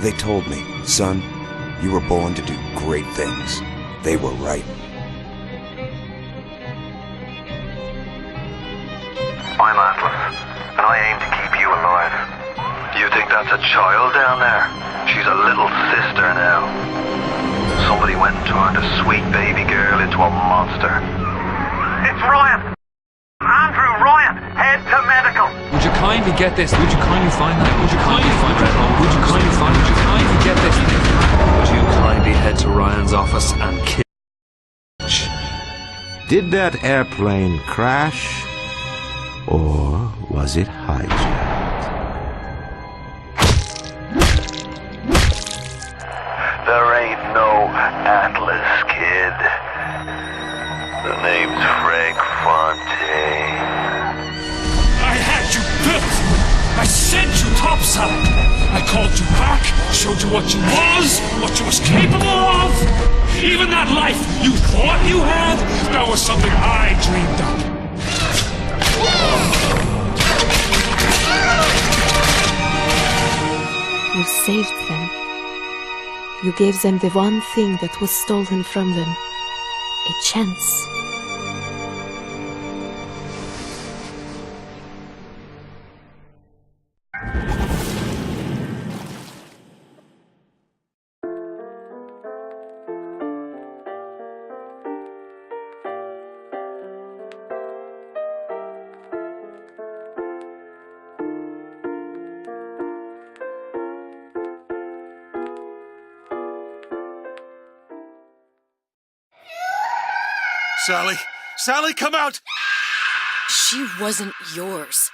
They told me, son, you were born to do great things. They were right. I'm Atlas, and I aim to keep you alive. You think that's a child down there? She's a little sister now. Somebody went and turned a sweet baby girl into a monster. It's Ryan! Andrew Ryan, head to medical! Would you kindly get this? Would you kindly find that? Would you kindly find that home? Would you kindly find? Would you kindly get this? Would you kindly head to Ryan's office and kill? Did that airplane crash? Or was it hijacked? There ain't no Atlas, kid. The name's Frank Fontaine. I had you built! I sent you topside! I called you back, showed you what you was capable of! Even that life you thought you had, that was something I dreamed up. You saved them. You gave them the one thing that was stolen from them. A chance. Sally! Sally, come out! She wasn't yours,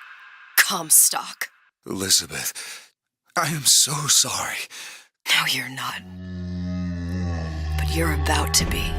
Comstock. Elizabeth, I am so sorry. No, you're not. But you're about to be.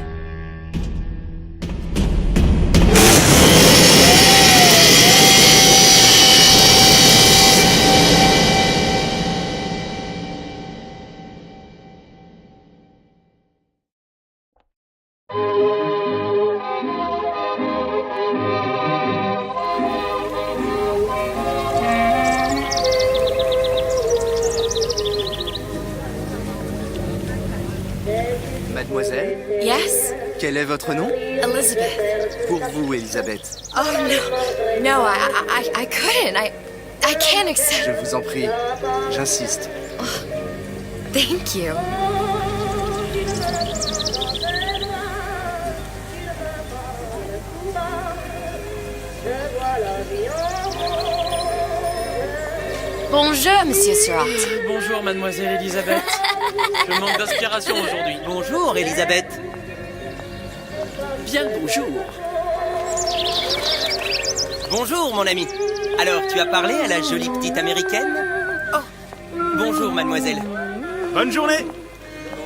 Mademoiselle? Yes? Quel est votre nom? Elizabeth. Pour vous, Elisabeth. Oh, no. No, I couldn't. I can't accept... Je vous en prie, j'insiste. Oh, thank you. Bonjour, Monsieur Surratt. Bonjour, Mademoiselle Elisabeth. Je manque d'inspiration aujourd'hui. Bonjour, Elisabeth. Bien le bonjour. Bonjour, mon ami. Alors, tu as parlé à la jolie petite américaine? Oh, bonjour, mademoiselle. Bonne journée.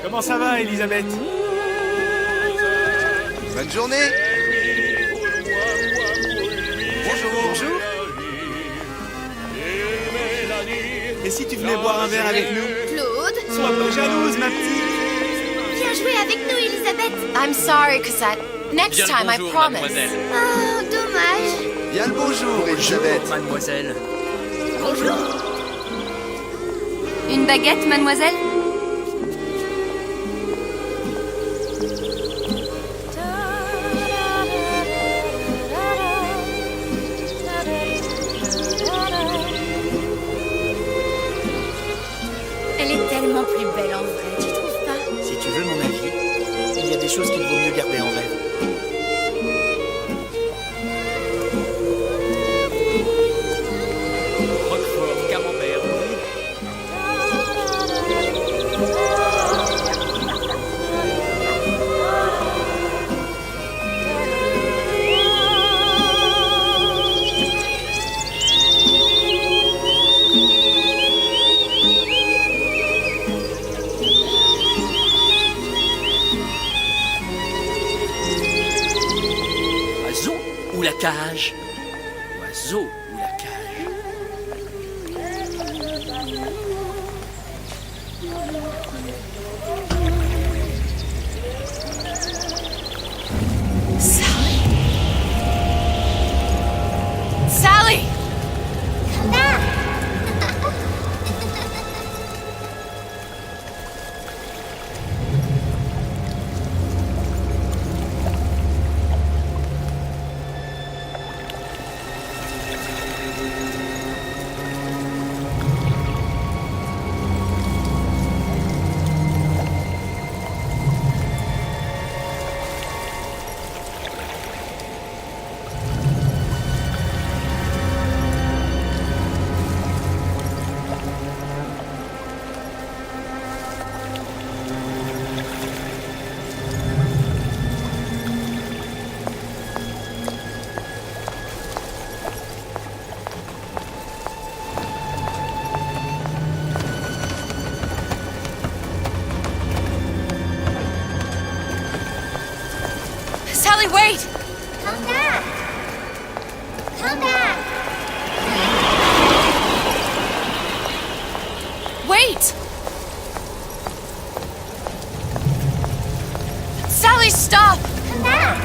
Comment ça va, Elisabeth? Bonne journée. Bonjour. Bonjour. Et si tu venais boire un verre avec nous? Claude? Sois pas jalouse, ma petite. Viens jouer avec nous, Elisabeth. I'm sorry, Cosette. Next Bien time, bonjour, I promise. mademoiselle. Oh, dommage. Bien le bonjour, Elisabeth. Bonjour, mademoiselle. Bonjour. Une baguette, mademoiselle? Elle est tellement plus belle en vrai, tu trouves pas? Si tu veux mon avis, il y a des choses qu'il vaut mieux garder en rêve. Roquefort, camembert. Oiseau ou la cage? Oiseau ou la cage? Sally! wait! Come back! Come back! Wait! Sally, stop! Come back!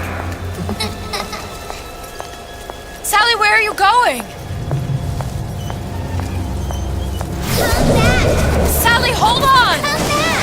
Sally, where are you going? Come back! Sally, hold on! Come back!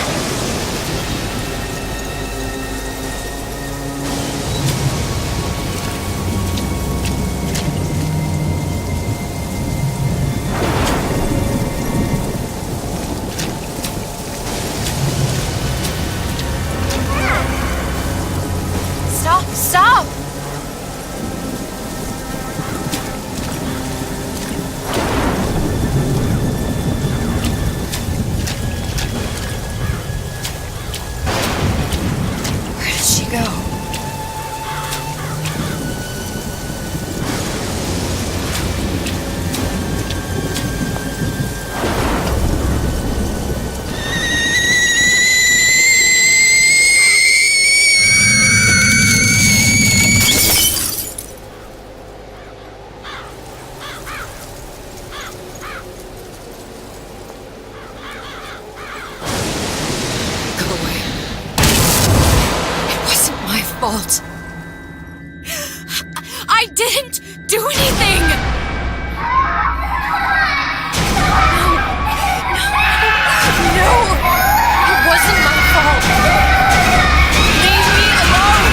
Stop! Stop! Where did she go? Go away. It wasn't my fault. I didn't do anything! No! It wasn't my fault! Leave me alone!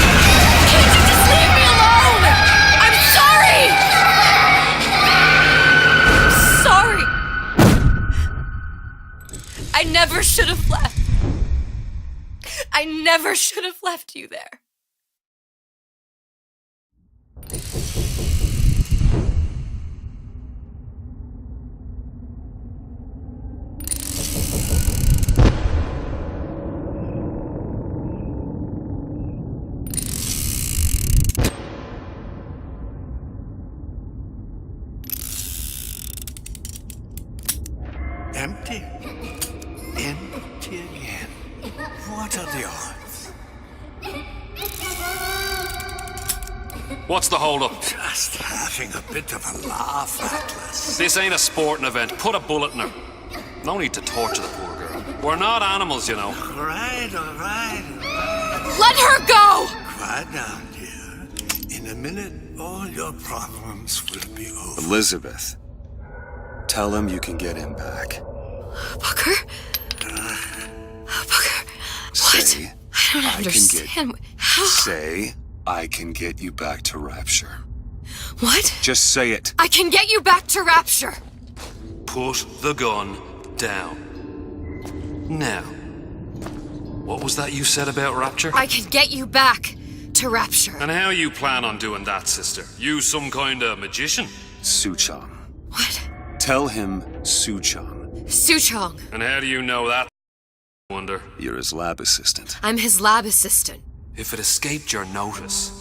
Can't you just leave me alone? I'm sorry! I'm sorry! I never should have left. I never should have left you there. Empty. Empty again. What are the odds? What's the hold-up? Just having a bit of a laugh, Atlas. This ain't a sporting event. Put a bullet in her. No need to torture the poor girl. We're not animals, you know. All right. Let her go! Quiet down, dear. In a minute, all your problems will be over. Elizabeth, tell him you can get him back. Booker? Booker, what? Say, I don't understand. How? Say, I can get you back to Rapture. What? Just say it. I can get you back to Rapture. Put the gun down. Now, what was that you said about Rapture? I can get you back to Rapture. And how you plan on doing that, sister? You some kind of magician? Suchong. What? Tell him Suchong. Suchong. And how do you know that, I wonder? You're his lab assistant. I'm his lab assistant. If it escaped your notice,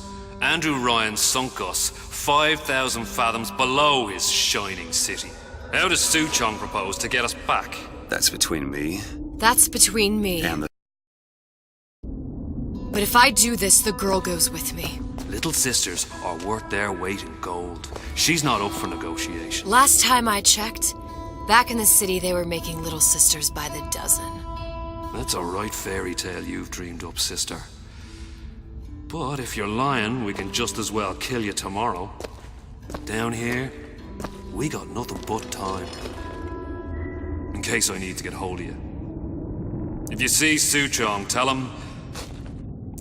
Andrew Ryan sunk us 5,000 fathoms below his shining city. How does Suchong propose to get us back? That's between me. That's between me. And the... But if I do this, the girl goes with me. Little sisters are worth their weight in gold. She's not up for negotiation. Last time I checked, back in the city they were making little sisters by the dozen. That's a right fairy tale you've dreamed up, sister. But if you're lying, we can just as well kill you tomorrow. Down here, we got nothing but time. In case I need to get hold of you. If you see Suchong, tell him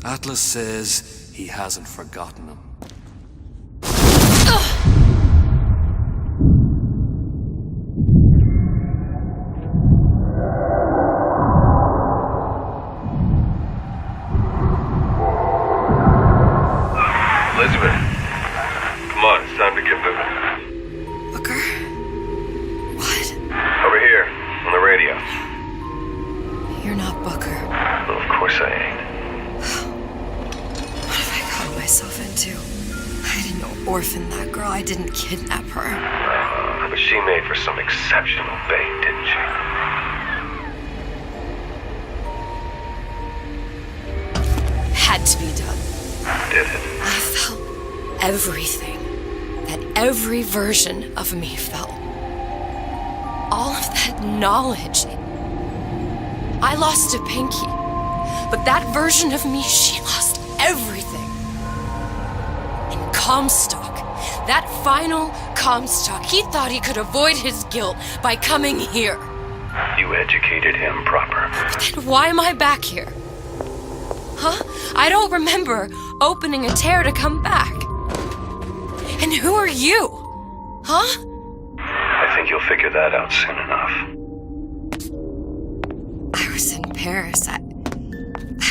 Atlas says he hasn't forgotten him. Elizabeth, come on, it's time to get moving. Booker? What? Over here, on the radio. You're not Booker. Well, of course I ain't. What have I gotten myself into? I didn't orphan that girl. I didn't kidnap her. But she made for some exceptional bait, didn't she? Had to be done. did it? I felt everything that every version of me felt. All of that knowledge. I lost a pinky, but that version of me, she lost everything. And Comstock, that final Comstock, he thought he could avoid his guilt by coming here. You educated him proper. Then why am I back here? Huh? I don't remember opening a tear to come back. And who are you? Huh? I think you'll figure that out soon enough. I was in Paris. I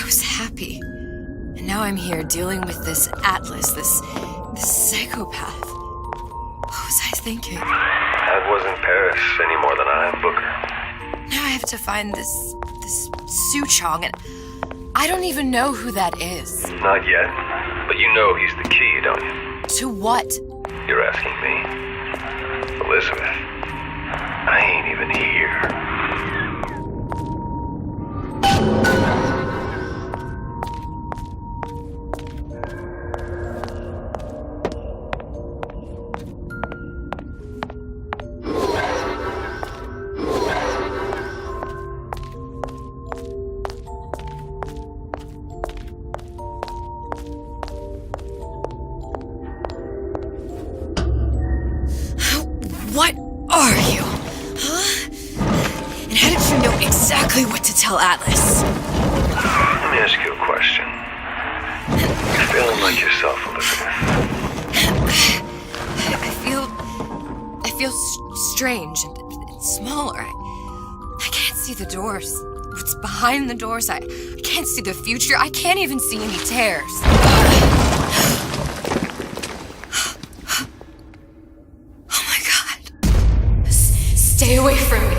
was happy. And now I'm here dealing with this Atlas, this psychopath. What was I thinking? I wasn't Paris any more than I am Booker. Now I have to find this Suchong, and I don't even know who that is. Not yet, but you know he's the key, don't you? To what? You're asking me. Elizabeth, I ain't even here. What are you? Huh? And how did you know exactly what to tell Atlas? Let me ask you a question. You're feeling like yourself, Elizabeth. I feel strange and smaller. I can't see the doors. What's behind the doors? I can't see the future. I can't even see any tears. Stay away from me.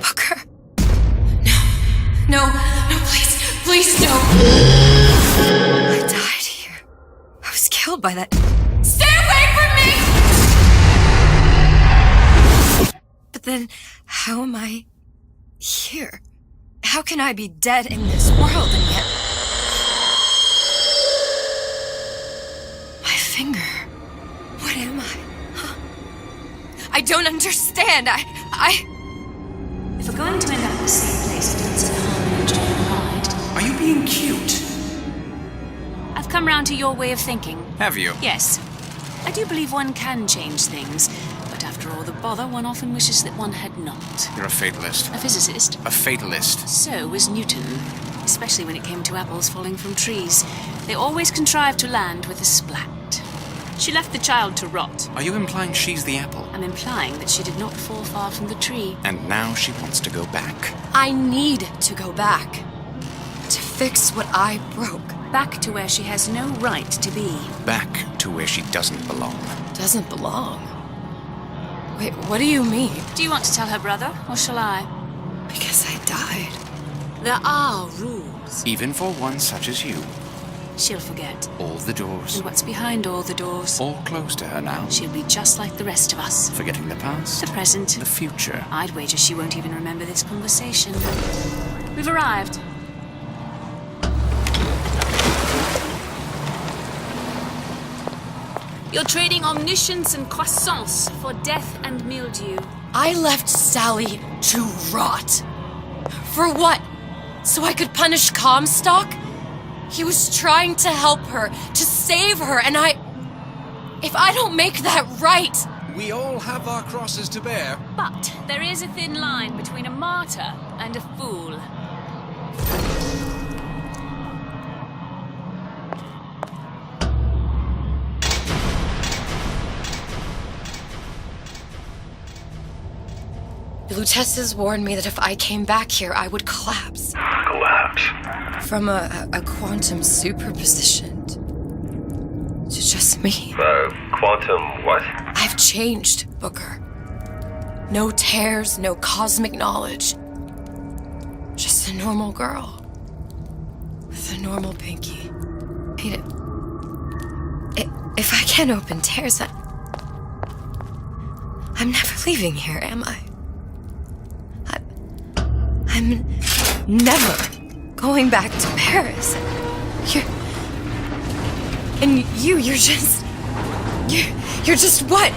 Booker. No, please, no. I died here. I was killed by that. Stay away from me! But then, how am I here? How can I be dead in this world and yet... My finger. What am I? I don't understand. If we're going to end up in the same place, it doesn't harm you to hide. Are you being cute? I've come round to your way of thinking. Have you? Yes. I do believe one can change things, but after all the bother, one often wishes that one had not. You're a fatalist. A physicist. A fatalist. So was Newton, especially when it came to apples falling from trees. They always contrived to land with a splat. She left the child to rot. Are you implying she's the apple? I'm implying that she did not fall far from the tree. And now she wants to go back. I need to go back. To fix what I broke. Back to where she has no right to be. Back to where she doesn't belong. Doesn't belong? Wait, what do you mean? Do you want to tell her brother, or shall I? Because I died. There are rules. Even for one such as you. She'll forget. All the doors. And what's behind all the doors? All closed to her now. She'll be just like the rest of us. Forgetting the past. The present. The future. I'd wager she won't even remember this conversation. We've arrived. You're trading omniscience and croissance for death and mildew. I left Sally to rot. For what? So I could punish Comstock? He was trying to help her, to save her, and if I don't make that right... We all have our crosses to bear. But there is a thin line between a martyr and a fool. The Lutesses warned me that if I came back here, I would collapse. Collapse? From a quantum superposition to just me. Quantum what? I've changed, Booker. No tears, no cosmic knowledge. Just a normal girl. With a normal pinky. If I can't open tears, I'm never leaving here, am I? I'm never going back to Paris. And you're just... You're just what?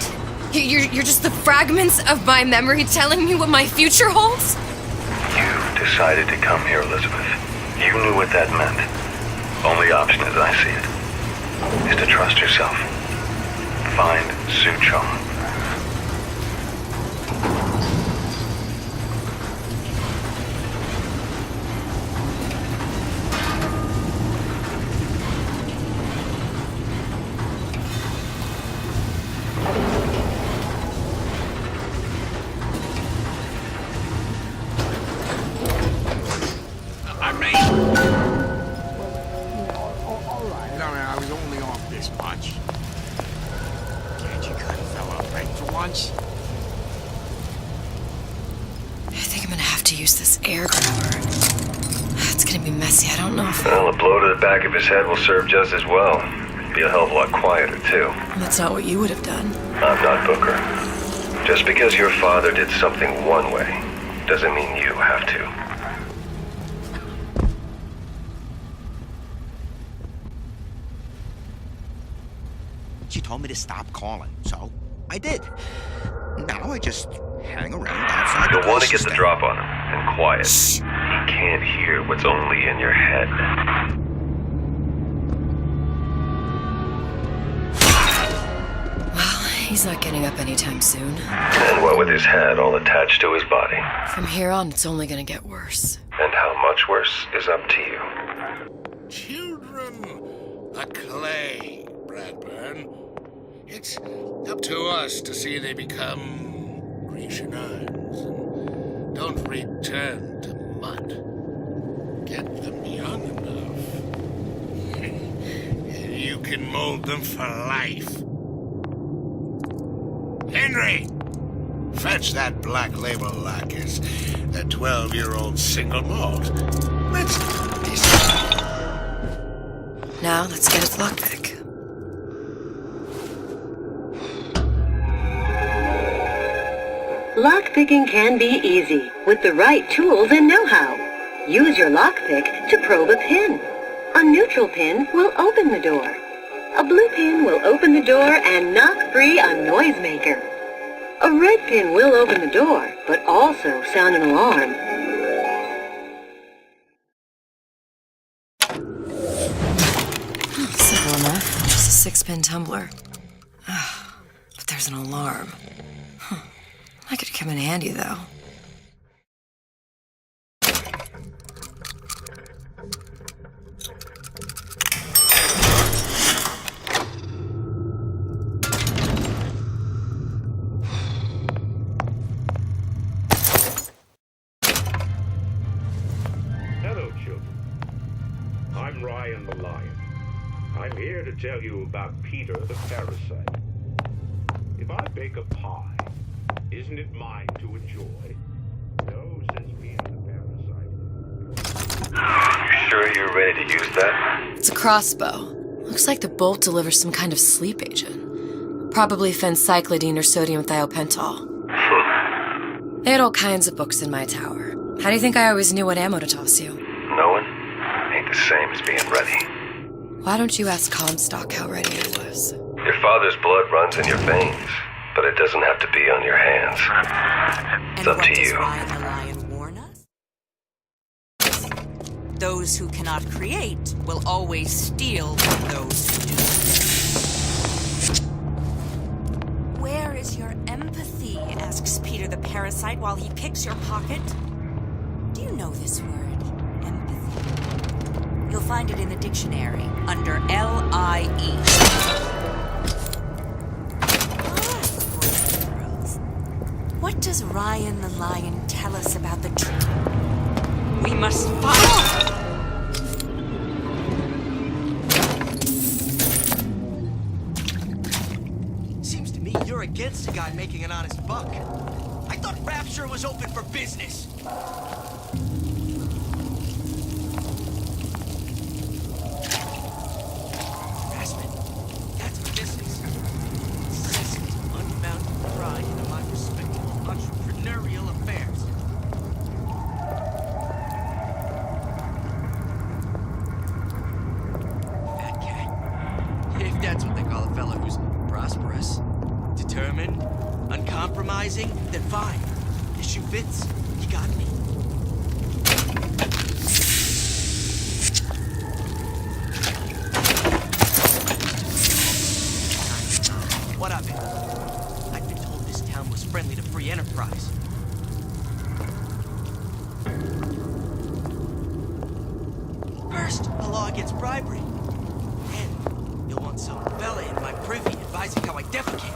You're just the fragments of my memory telling me what my future holds? You decided to come here, Elizabeth. You knew what that meant. Only option, as I see it, is to trust yourself. Find Suchong. His head will serve just as well. Be a hell of a lot quieter, too. That's not what you would have done. I'm not Booker. Just because your father did something one way, doesn't mean you have to. She told me to stop calling, so I did. Now I just hang around outside. You'll want to get the drop on him, and quiet. Shh. He can't hear what's only in your head. He's not getting up anytime soon. And what with his head all attached to his body? From here on, it's only gonna get worse. And how much worse is up to you. Children, the clay, Bradburn. It's up to us to see they become Grecianized and don't return to mud. Get them young enough. And you can mold them for life. Henry! Fetch that black label lacquers, that 12-year-old single malt. Let's do this. Now, let's get its lockpick. Lockpicking can be easy with the right tools and know-how. Use your lockpick to probe a pin. A neutral pin will open the door. A blue pin will open the door and knock free a noisemaker. A red pin will open the door, but also sound an alarm. Simple enough. Just a 6-pin tumbler. But there's an alarm. That could come in handy, though. I'm here to tell you about Peter the parasite. If I bake a pie, isn't it mine to enjoy? No, says Peter the parasite. You sure you're ready to use that? It's a crossbow. Looks like the bolt delivers some kind of sleep agent. Probably phencyclidine or sodium thiopental. They had all kinds of books in my tower. How do you think I always knew what ammo to toss you? Knowing ain't the same as being ready. Why don't you ask Comstock how ready I was? Your father's blood runs in your veins, but it doesn't have to be on your hands. It's up to you. Ryan the Lion warn us? Those who cannot create will always steal from those who do. Where is your empathy? Asks Peter the parasite while he picks your pocket. Do you know this word? You'll find it in the dictionary under L-I-E. What does Ryan the Lion tell us about the truth? We must follow! Seems to me you're against a guy making an honest buck. I thought Rapture was open for business. determined, uncompromising, then fine. The shoe fits. You got me. What of it? I've been told this town was friendly to free enterprise. First, a law against bribery. Then, you'll want some fella in my privy advising how I defecate.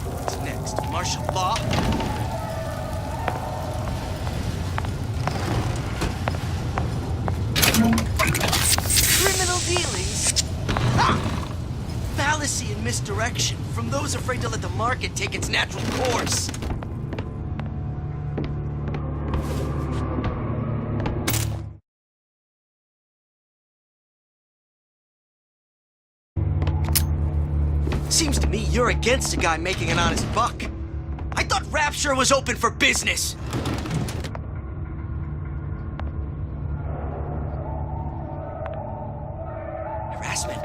What's next? Martial law? Criminal dealings? Ha! Fallacy and misdirection from those afraid to let the market take its natural course. Seems to me you're against a guy making an honest buck. I thought Rapture was open for business. Harassment.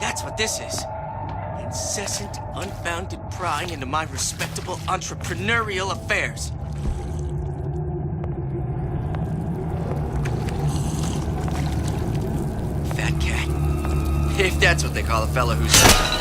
That's what this is. Incessant, unfounded prying into my respectable entrepreneurial affairs. Fat cat. If that's what they call a fella who's...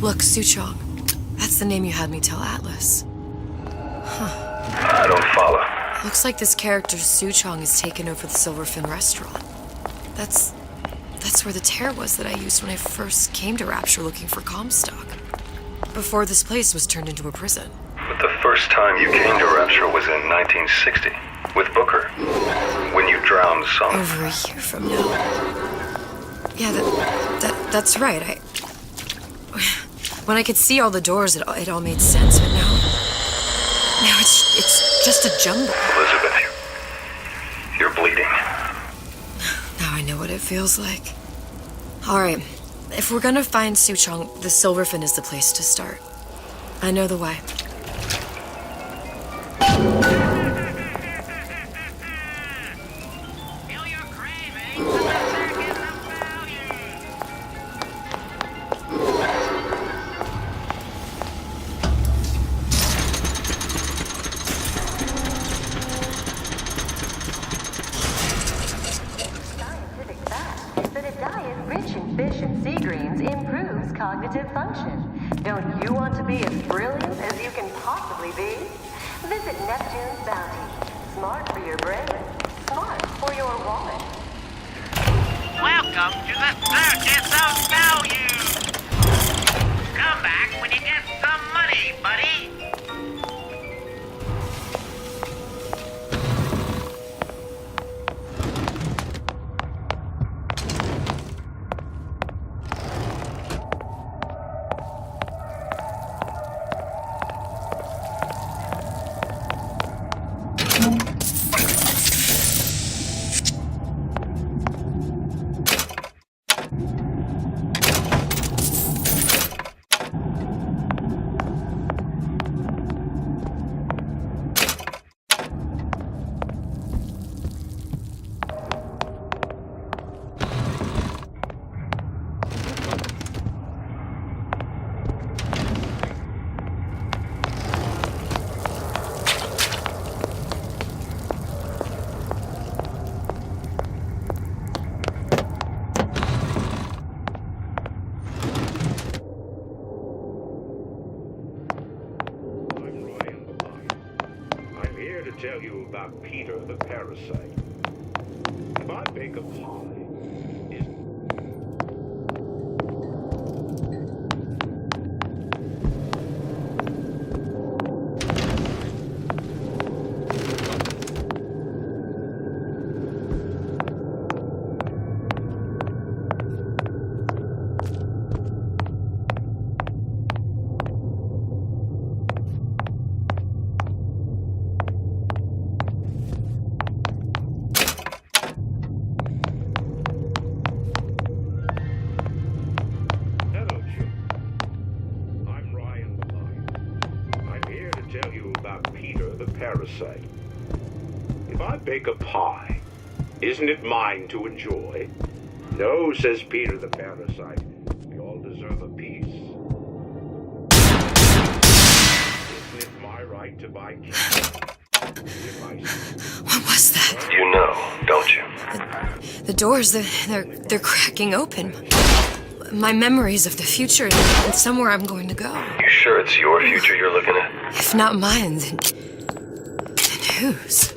Look, Suchong. That's the name you had me tell Atlas. I don't follow. Looks like this character Suchong has taken over the Silverfin restaurant. That's where the tear was that I used when I first came to Rapture looking for Comstock. Before this place was turned into a prison. But the first time you came to Rapture was in 1960, with Booker, when you drowned some. Over a year from now. Yeah, that's right. When I could see all the doors, it all made sense, but now it's just a jumble. Elizabeth, you're bleeding. Now I know what it feels like. All right, if we're gonna find Suchong, the Silverfin is the place to start. I know the way. Cognitive function. Don't you want to be as brilliant as you can possibly be? Visit Neptune's Bounty. Smart for your brain, smart for your wallet. Welcome to the Circus of Value! Come back when you get some money, buddy! Tell you about Peter the Parasite. If I bake a pie, tell you about Peter the parasite. If I bake a pie, isn't it mine to enjoy? No, says Peter the parasite. We all deserve a piece. Isn't it my right to buy candy? What was that? You know, don't you? The doors, they're cracking open. My memories of the future and somewhere I'm going to go. You sure it's your future you're looking at? If not mine, then whose?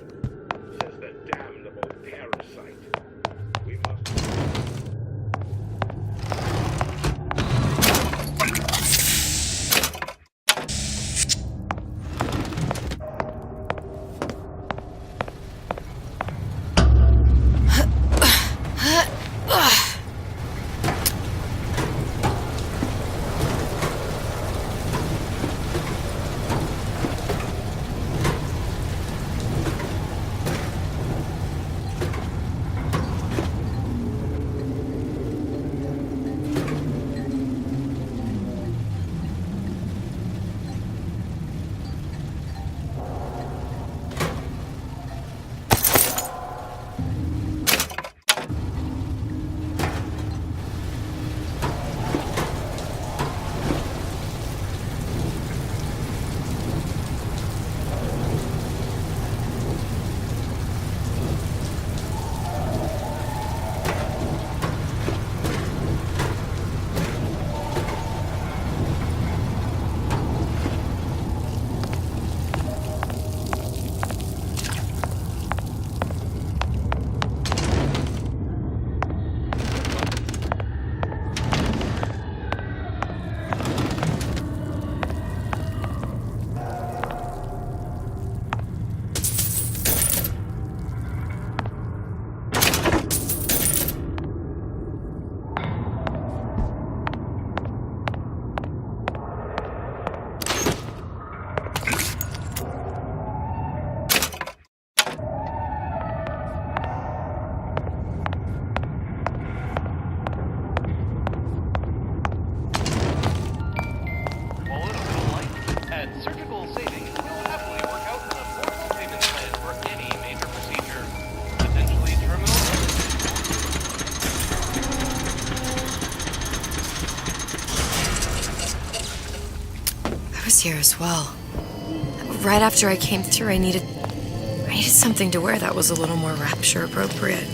Here as well. Right after I came through, I needed something to wear that was a little more rapture appropriate.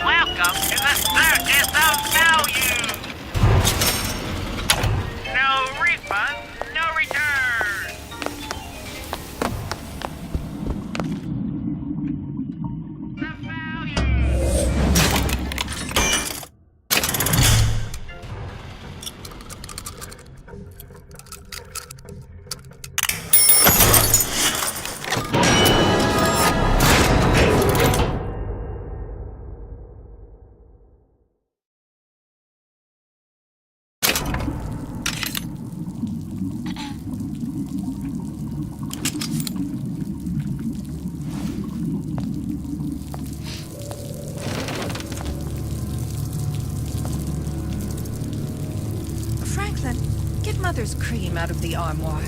Welcome to the circus of value. No refund, no return. Get Mother's cream out of the armoire.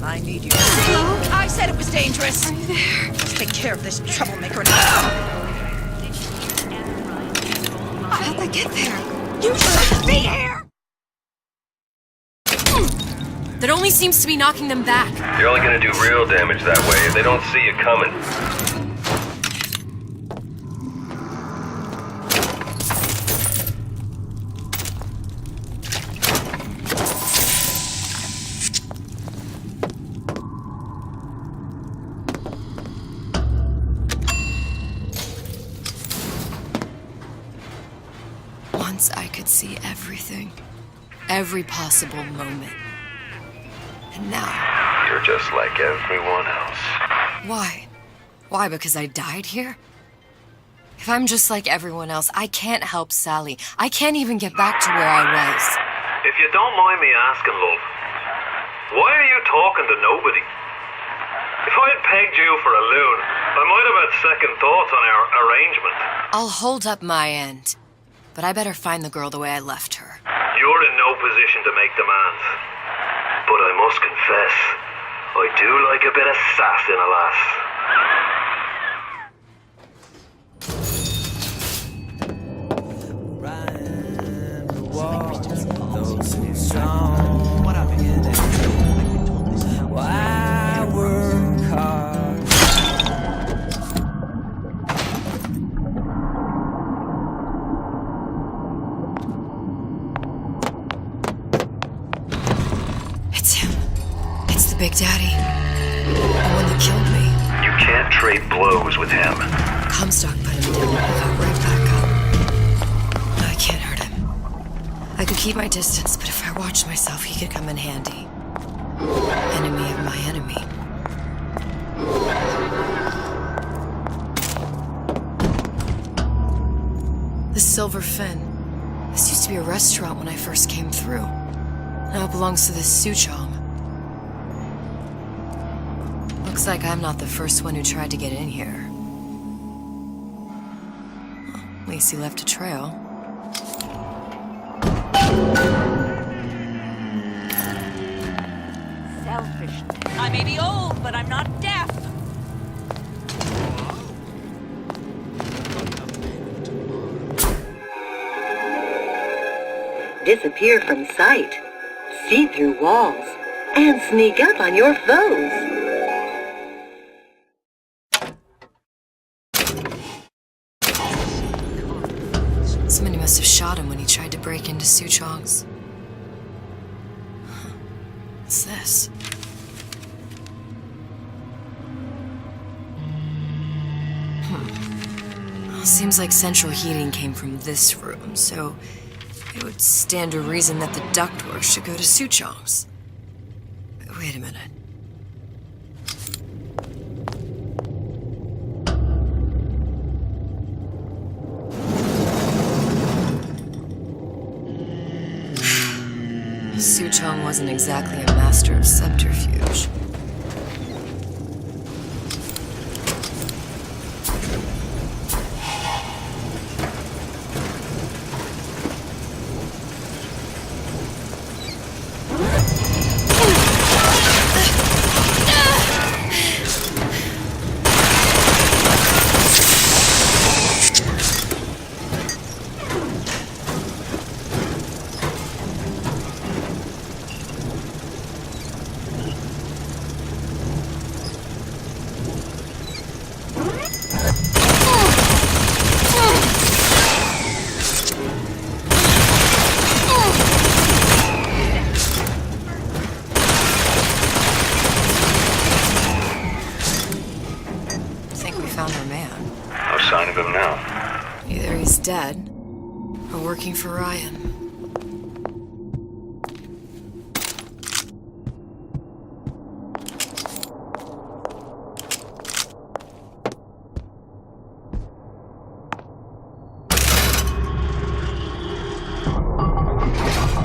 I need you. See? I said it was dangerous. Are you there? Let's take care of this troublemaker now. How'd they get there? You shouldn't be here! That only seems to be knocking them back. You're only gonna do real damage that way if they don't see you coming. once I could see everything. Every possible moment. And now... You're just like everyone else. Why? Why, because I died here? If I'm just like everyone else, I can't help Sally. I can't even get back to where I was. If you don't mind me asking, love, why are you talking to nobody? If I had pegged you for a loon, I might have had second thoughts on our arrangement. I'll hold up my end, but I better find the girl the way I left her. You're in no position to make demands. But I must confess, I do like a bit of sass in a lass. Why work hard? It's him. It's the Big Daddy. The one that killed me. You can't trade blows with him. Comstock put him down and he got right back up. I can't hurt him. I could keep my distance, but if I watched myself, he could come in handy. Enemy of my enemy. The Silver Fin. This used to be a restaurant when I first came through. Now it belongs to this Suchong. Looks like I'm not the first one who tried to get in here. Well, at least he left a trail. Selfish. I may be old, but I'm not deaf. Disappear from sight, see through walls, and sneak up on your foes. Somebody must have shot him when he tried to break into Suchong's. What's this? Well, seems like central heating came from this room, so it would stand to reason that the ductwork should go to Suchong's. Wait a minute. Suchong wasn't exactly a master of subterfuge. Dead, or working for Ryan.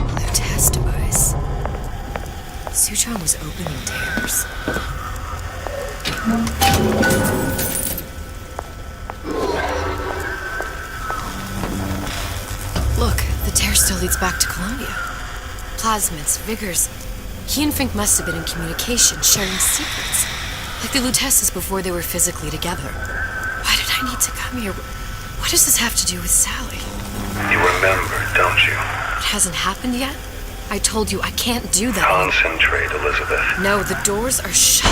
Blue test device. Suchong was opening tears. Still leads back to Columbia. Plasmids, Vigors. He and Fink must have been in communication, sharing secrets. Like the Lutesses before they were physically together. Why did I need to come here? What does this have to do with Sally? You remember, don't you? It hasn't happened yet? I told you I can't do that. Concentrate, Elizabeth. No, the doors are shut.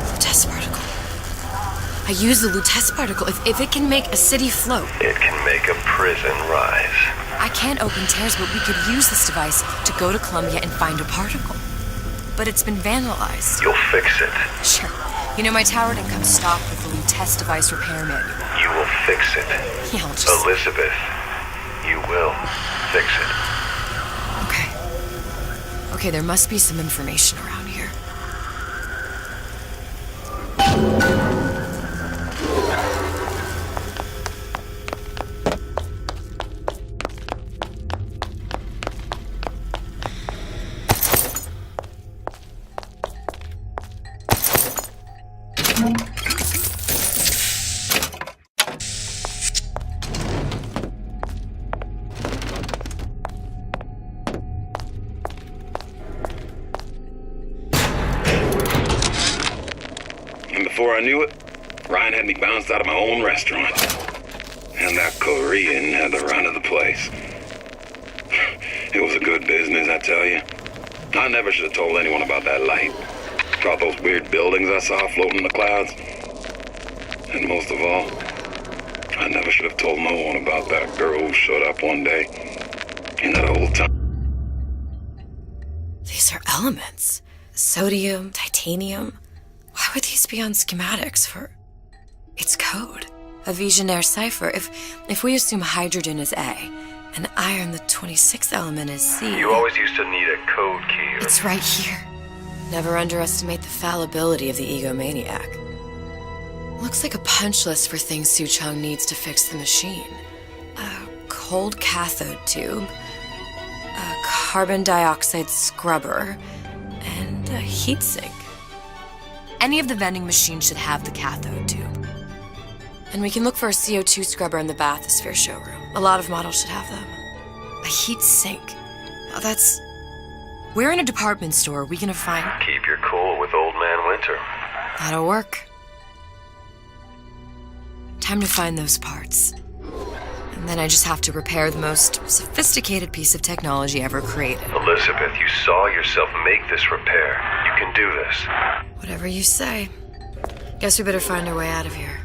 Lutece particle. I use the Lutece particle. If it can make a city float. It can make a prison rise. I can't open tears, but we could use this device to go to Columbia and find a particle. But it's been vandalized. You'll fix it. Sure. You know, my tower didn't come stocked with the new test device repair manual. You will fix it. Yeah, I'll just... Elizabeth, you will fix it. Okay, there must be some information around here. And before I knew it, Ryan had me bounced out of my own restaurant. And that Korean had the run of the place. It was a good business, I tell you. I never should have told anyone about that light. About those weird buildings I saw floating in the clouds. And most of all, I never should have told no one about that girl who showed up one day in that old town. These are elements. Sodium, titanium. Why would these be on schematics for... It's code. A Visionaire cipher. If we assume hydrogen is A, and iron, the 26th element, is C... You always used to need a code key. It's right here. Never underestimate the fallibility of the egomaniac. Looks like a punch list for things Suchong needs to fix the machine. A cold cathode tube, a carbon dioxide scrubber, and a heatsink. Any of the vending machines should have the cathode tube. And we can look for a CO2 scrubber in the bathysphere showroom. A lot of models should have them. A heat sink. Oh, that's... Where in a department store are we gonna find... Keep your cool with Old Man Winter. That'll work. Time to find those parts. And then I just have to repair the most sophisticated piece of technology ever created. Elizabeth, you saw yourself make this repair. You can do this. Whatever you say. Guess we better find our way out of here.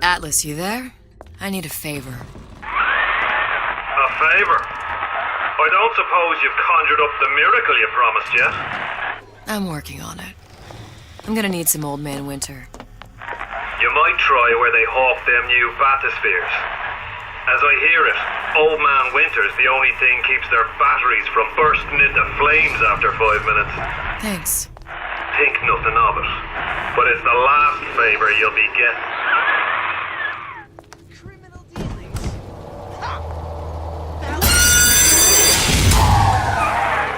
Atlas, you there? I need a favor. A favor? I don't suppose you've conjured up the miracle you promised yet? I'm working on it. I'm gonna need some Old Man Winter. You might try where they hawk them new bathyspheres. As I hear it, Old Man Winter's the only thing keeps their batteries from bursting into flames after 5 minutes. Thanks. Think nothing of it. But it's the last favor you'll be getting.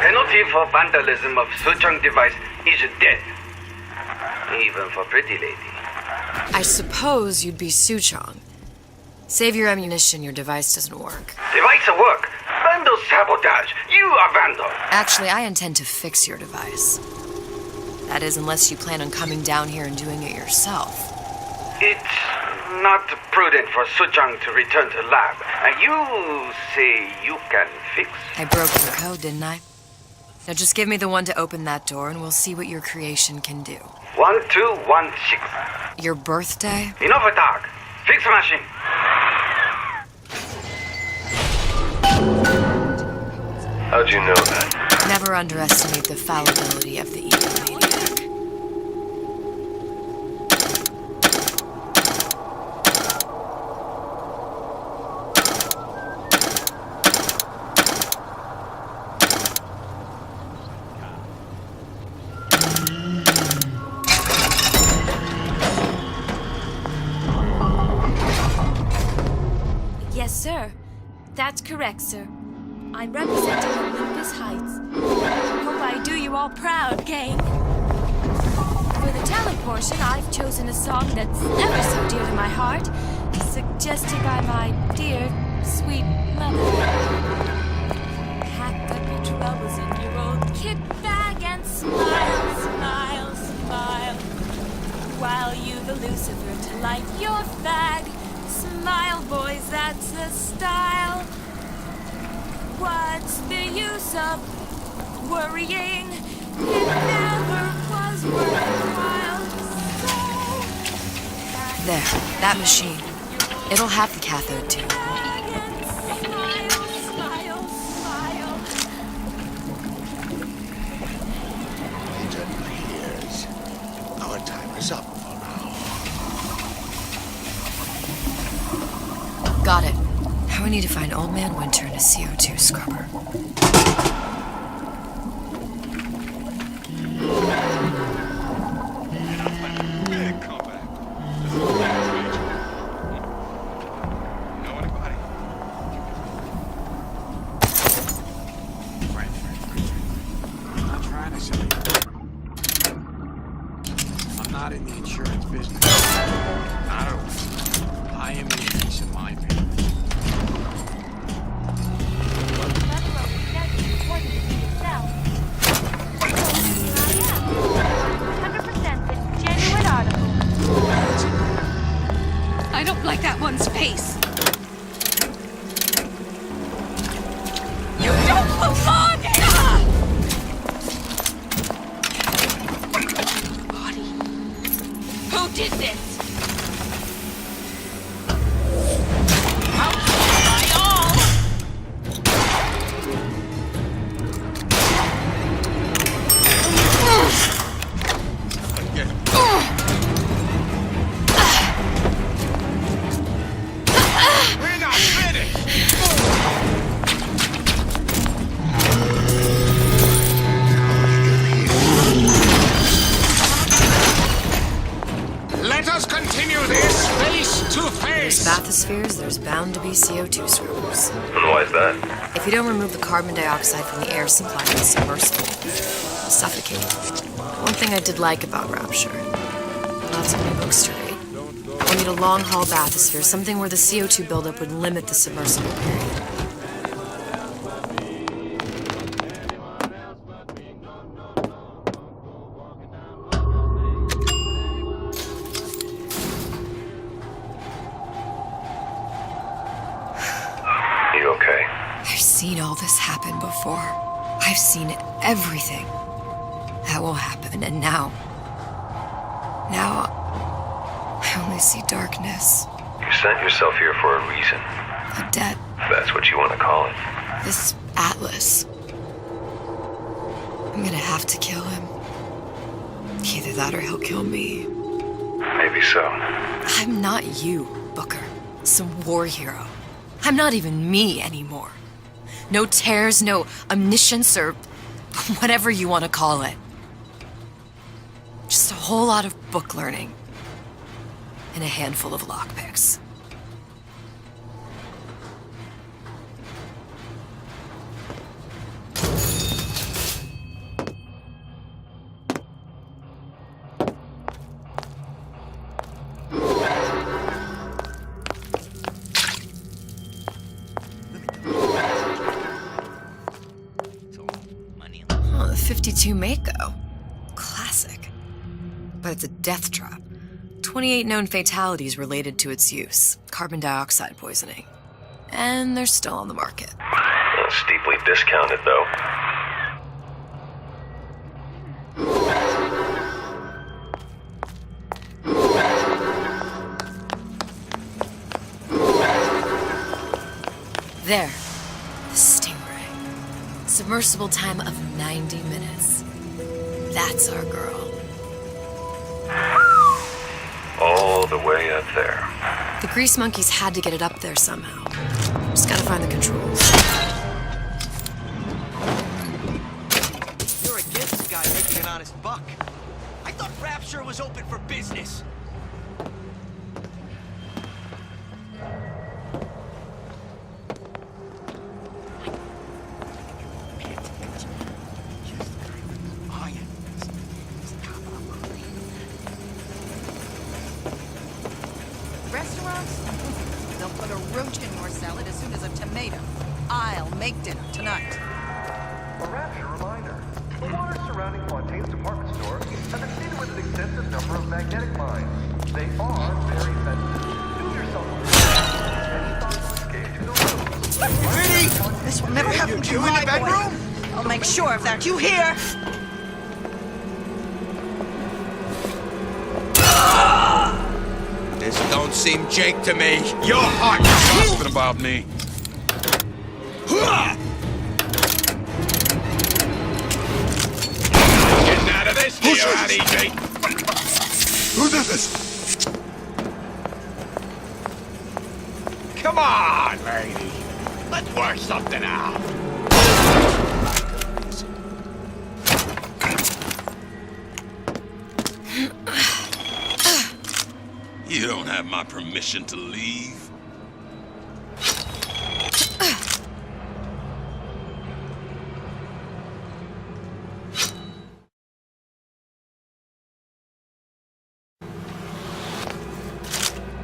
Penalty for vandalism of Suchong device is death. Even for pretty lady. I suppose you'd be Suchong. Save your ammunition, your device doesn't work. Device work. Vandal sabotage. You are vandal. Actually, I intend to fix your device. That is, unless you plan on coming down here and doing it yourself. It's not prudent for Suchong to return to lab. And you say you can fix? I broke your code, didn't I? Now just give me the one to open that door and we'll see what your creation can do. 1216. Your birthday? Enough attack. Fix machine. How'd you know that? Never underestimate the fallibility of the egomaniac. Yes, sir. That's correct, sir. I'm representing Olympus Heights. Hope I do you all proud, gang. For the talent portion, I've chosen a song that's ever so dear to my heart, suggested by my dear, sweet mother. Pack up your troubles in your old kit bag and smile, smile, smile. While you've a Lucifer to light your fag. Smile, boys, that's the style. What's the use of worrying? It never was worthwhile. There, that machine. It'll have the cathode tube. Smile, smile, smile. we need to find Old Man Winter and a CO2 scrubber. I'm not in the insurance business. Not at all. I am in peace of mind. I don't like that one's face. You don't belong here! Who did this? We're not finished! Let us continue this face to face! There's bathyspheres, there's bound to be CO2 scrubbers. And why is that? If you don't remove the carbon dioxide from the air supply of the submersible, you'll suffocate. One thing I did like about Rapture, lots of new books to read. We'll need a long-haul bathysphere, something where the CO2 buildup would limit the submersible period. You okay? I've seen all this happen before. I've seen everything that will happen, and now I only see darkness. You sent yourself here for a reason. A debt. If that's what you want to call it. This Atlas. I'm gonna have to kill him. Either that or he'll kill me. Maybe so. I'm not you, Booker. Some war hero. I'm not even me anymore. No tears, no omniscience, or whatever you want to call it. Just a whole lot of book learning. And a handful of lockpicks. Oh, the 52 Mako. Classic. But it's a death trap. 28 known fatalities related to its use. Carbon dioxide poisoning. And they're still on the market. Steeply discounted, though. There. The Stingray. Submersible time of 90 minutes. That's our girl. All the way up there. The grease monkeys had to get it up there somehow. Just gotta find the controls. You're against the guy making an honest buck. I thought Rapture was open for business. Restaurants? They'll put a roach in your salad as soon as a tomato. I'll make dinner tonight. A Rapture reminder. The waters surrounding Fontaine's department store have been seeded with an extensive number of magnetic mines. They are very sensitive. Do yourself a favor. Any thoughts on escape to the room? Pretty! This will never happen to my boy. I'll make sure of that. You hear? This don't seem Jake to me. Your heart is something about me. Getting out of this, you're out easy. Who did this? Come on, lady. Let's work something out. You don't have my permission to leave.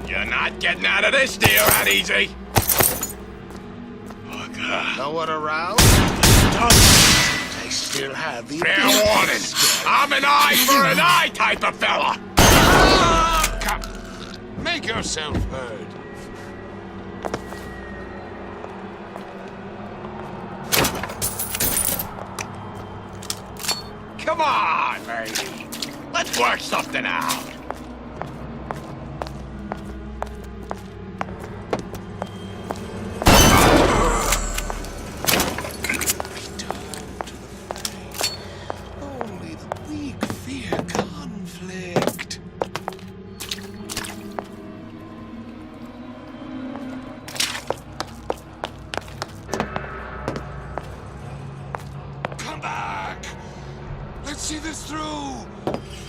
You're not getting out of this deal that easy. No one around? They still have the fair warning. I'm an eye for an eye type of fella. Come, make yourself heard. Come on, lady. Let's work something out. Only the weak fear conflict. Come back! Let's see this through!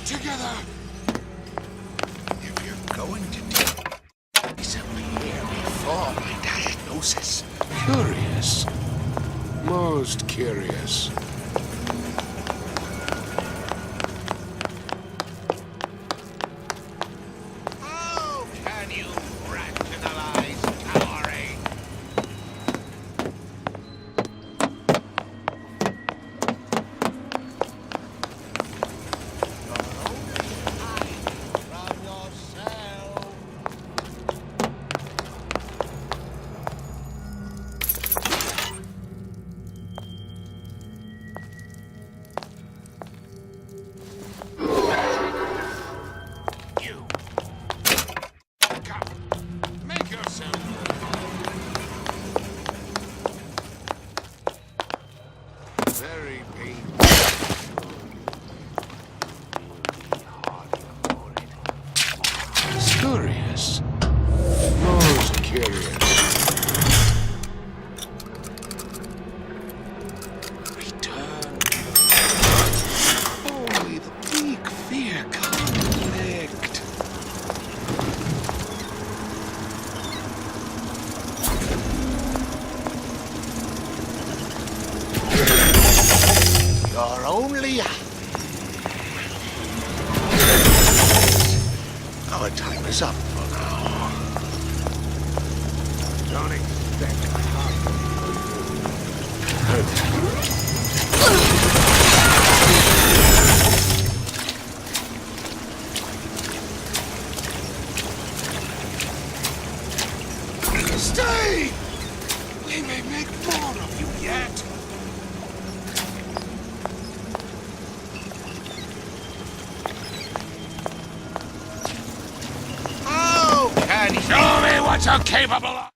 Together! If you're going to disappear before my diagnosis. Curious. Most curious. How can you rationalize cowering? Make yourself very painful. Curious. Most curious. Return. Only the weak fear conflict. You're only our time is up for now. Don't expect Stay! We may make more of you yet. How can you show me what you're capable of?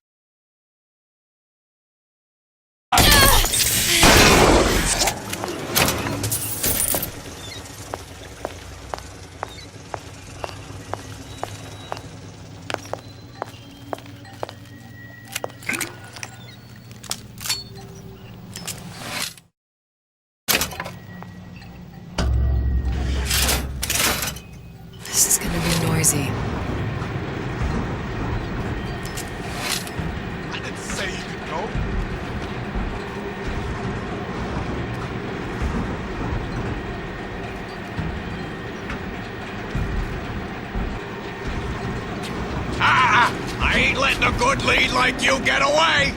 This is gonna be noisy. I didn't say you could go. I ain't letting a good lead like you get away.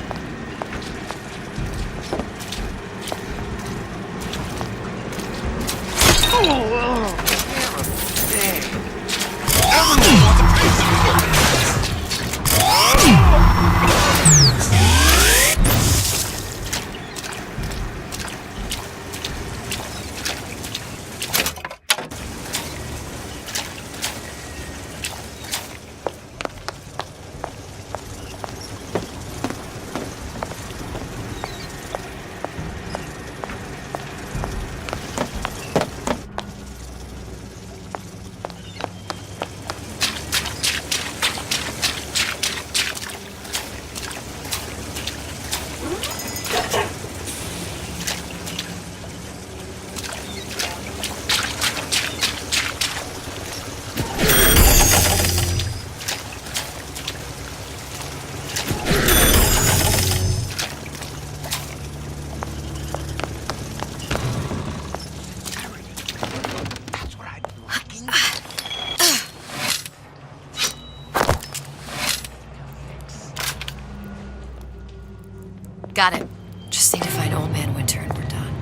Got it. Just need to find Old Man Winter and we're done.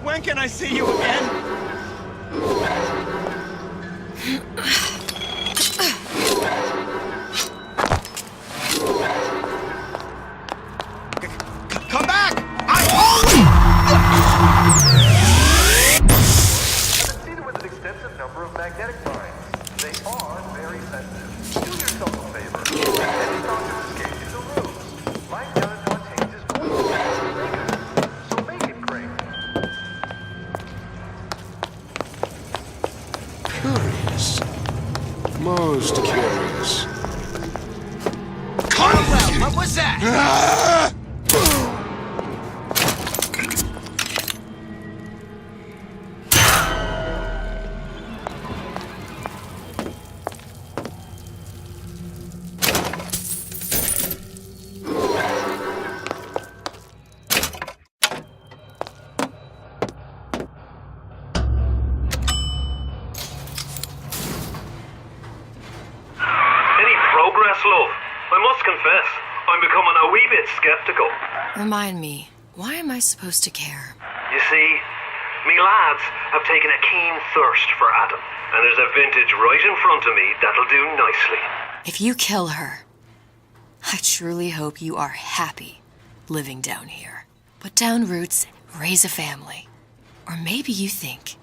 When can I see you again? Come back! I'm home! Seated with an extensive number of magnetic mines. They are very sensitive. Do yourself a favor. Any thought to escape through the rooms. Mike does what takes his voice. So make it great. Curious. Most curious. Well, what was that? Love, I must confess, I'm becoming a wee bit skeptical. Remind me, why am I supposed to care? You see, me lads have taken a keen thirst for Adam, and there's a vintage right in front of me that'll do nicely. If you kill her, I truly hope you are happy living down here. Put down roots, raise a family. Or maybe you think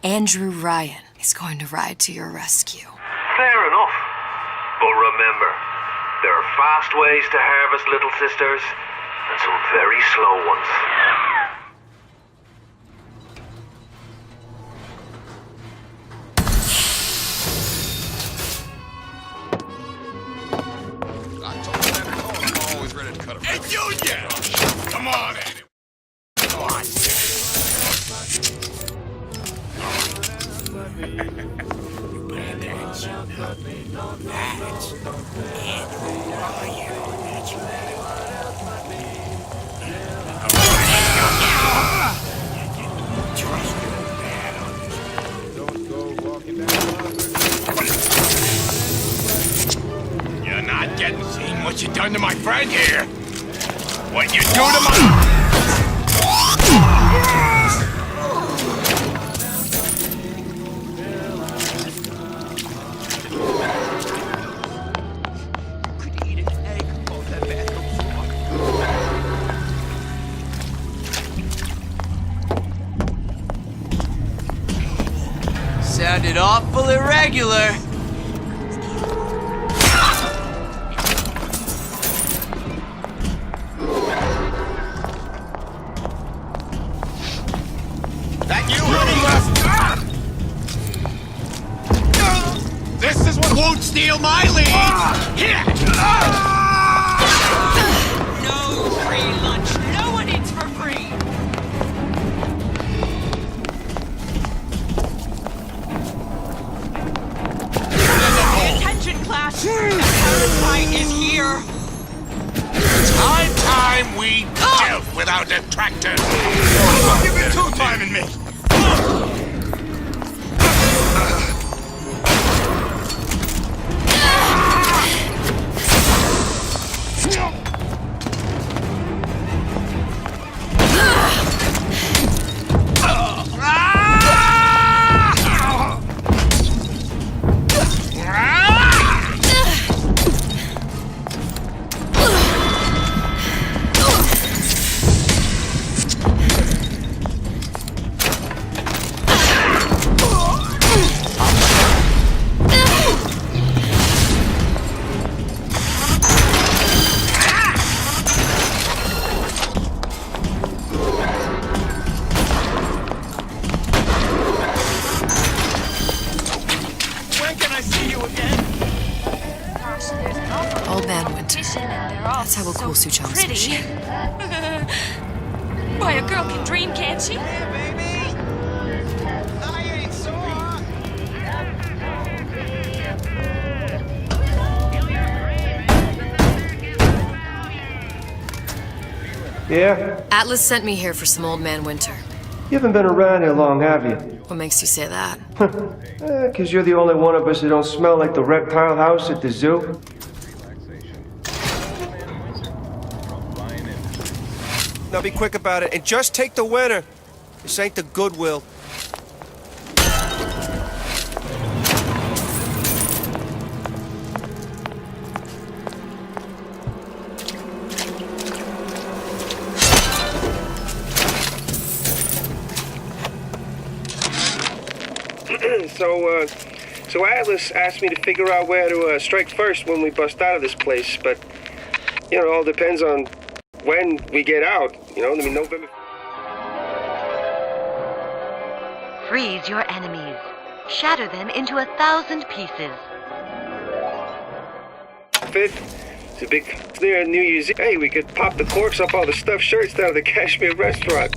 Andrew Ryan is going to ride to your rescue. Fair enough. But remember, there are fast ways to harvest little sisters, and some very slow ones. I'm always ready to cut him. Hey, you, yeah! Come on, Eddie. Come on. You're not getting seen what you done to my friend here. What you do to my... Sounded awful irregular. That you running left? This is what won't steal my lead! Here! No free lunch. No one eats for free. Attention, class. The parasite is here. It's high time we dealt with our detractors. Give me two-time in me. Old Man Winter. That's how we'll cool Suchong's Pretty. machine. Boy, a girl can dream, can't she? Yeah? Atlas sent me here for some Old Man Winter. You haven't been around here long, have you? What makes you say that? 'Cause you're the only one of us who don't smell like the reptile house at the zoo. I'll be quick about it. And just take the winner. This ain't the Goodwill. So Atlas asked me to figure out where to strike first when we bust out of this place, but, you know, it all depends on when we get out, you know, I mean, November... Freeze your enemies. Shatter them into 1,000 pieces. 5th, it's a big there New Year's Eve. Hey, we could pop the corks off all the stuffed shirts down at the Kashmir restaurant.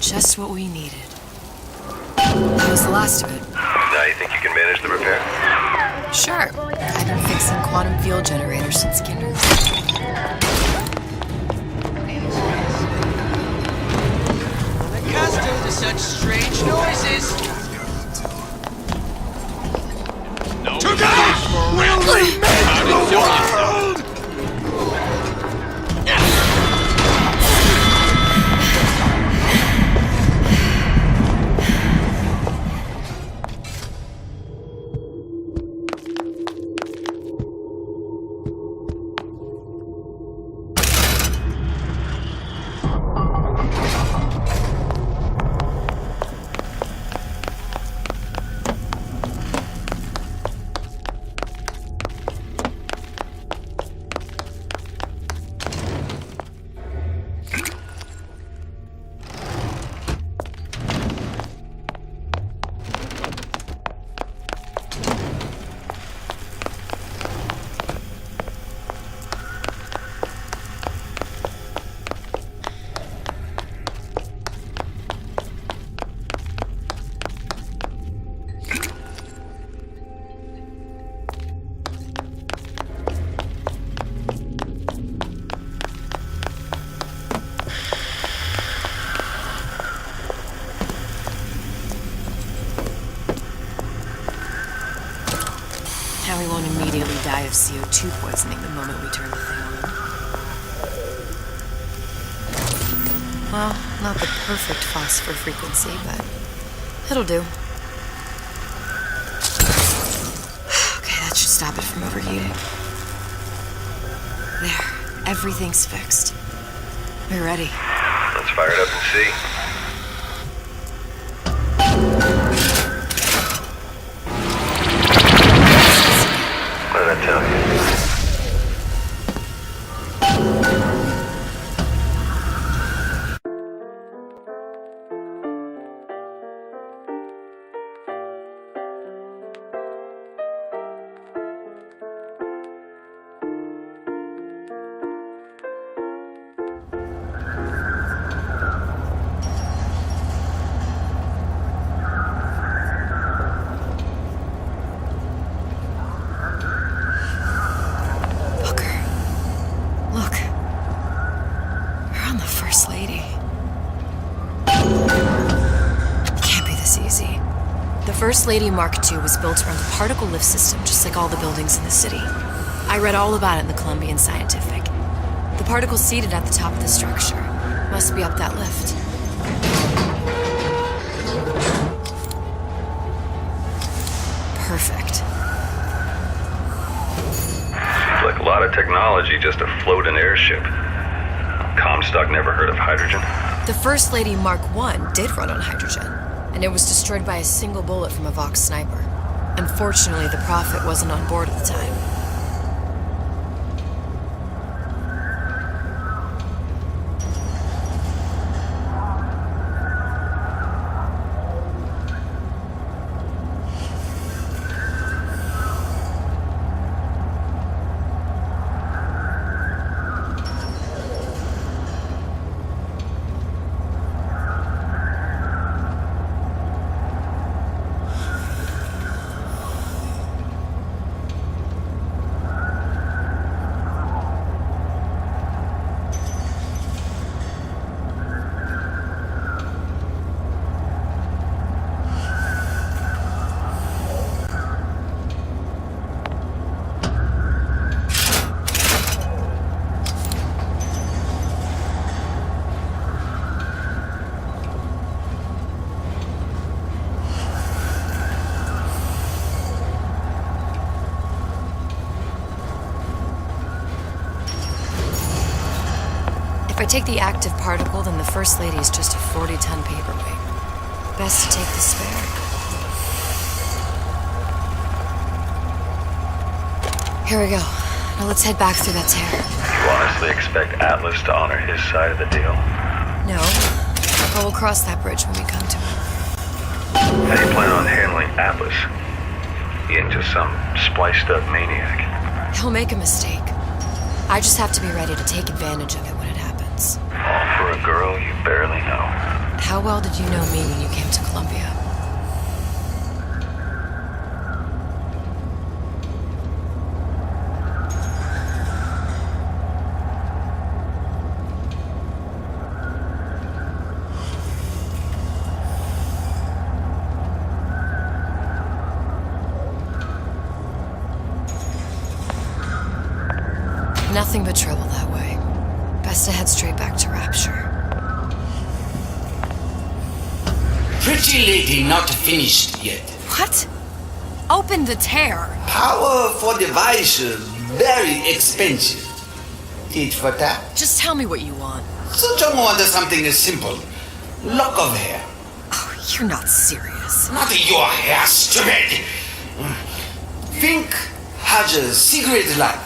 Just what we needed. That was the last of it. Now you think you can manage the repair? Sure. I've been fixing quantum field generators since kindergarten. Accustomed to such strange noises. Today will remake the world! Now we won't immediately die of CO2 poisoning the moment we turn the thing on. Well, not the perfect phosphor frequency, but it'll do. Okay, that should stop it from overheating. There, everything's fixed. We're ready. Let's fire it up and see. What did I tell you? First Lady Mark II was built around a particle lift system just like all the buildings in the city. I read all about it in the Columbian Scientific. The particles seated at the top of the structure must be up that lift. Perfect. Seems like a lot of technology just to float an airship. Comstock never heard of hydrogen. The First Lady Mark I did run on hydrogen, and it was destroyed by a single bullet from a Vox sniper. Unfortunately, the Prophet wasn't on board at the time. I take the active particle, then the First Lady is just a 40-ton paperweight. Best to take the spare. Here we go. Now let's head back through that tear. You honestly expect Atlas to honor his side of the deal? No, but we'll cross that bridge when we come to it. How do you plan on handling Atlas? He ain't just some spliced-up maniac. He'll make a mistake. I just have to be ready to take advantage of it when it happens. All for a girl you barely know. How well did you know me when you came to Columbia? Nothing but trouble that way. Best to head straight back to Rapture. Pretty lady not finished yet. What? Open the tear. Power for device, very expensive. Tit for tat. Just tell me what you want. So John wanted something simple. Lock of hair. Oh, you're not serious. Not your hair, stupid. Fink has a secret lab.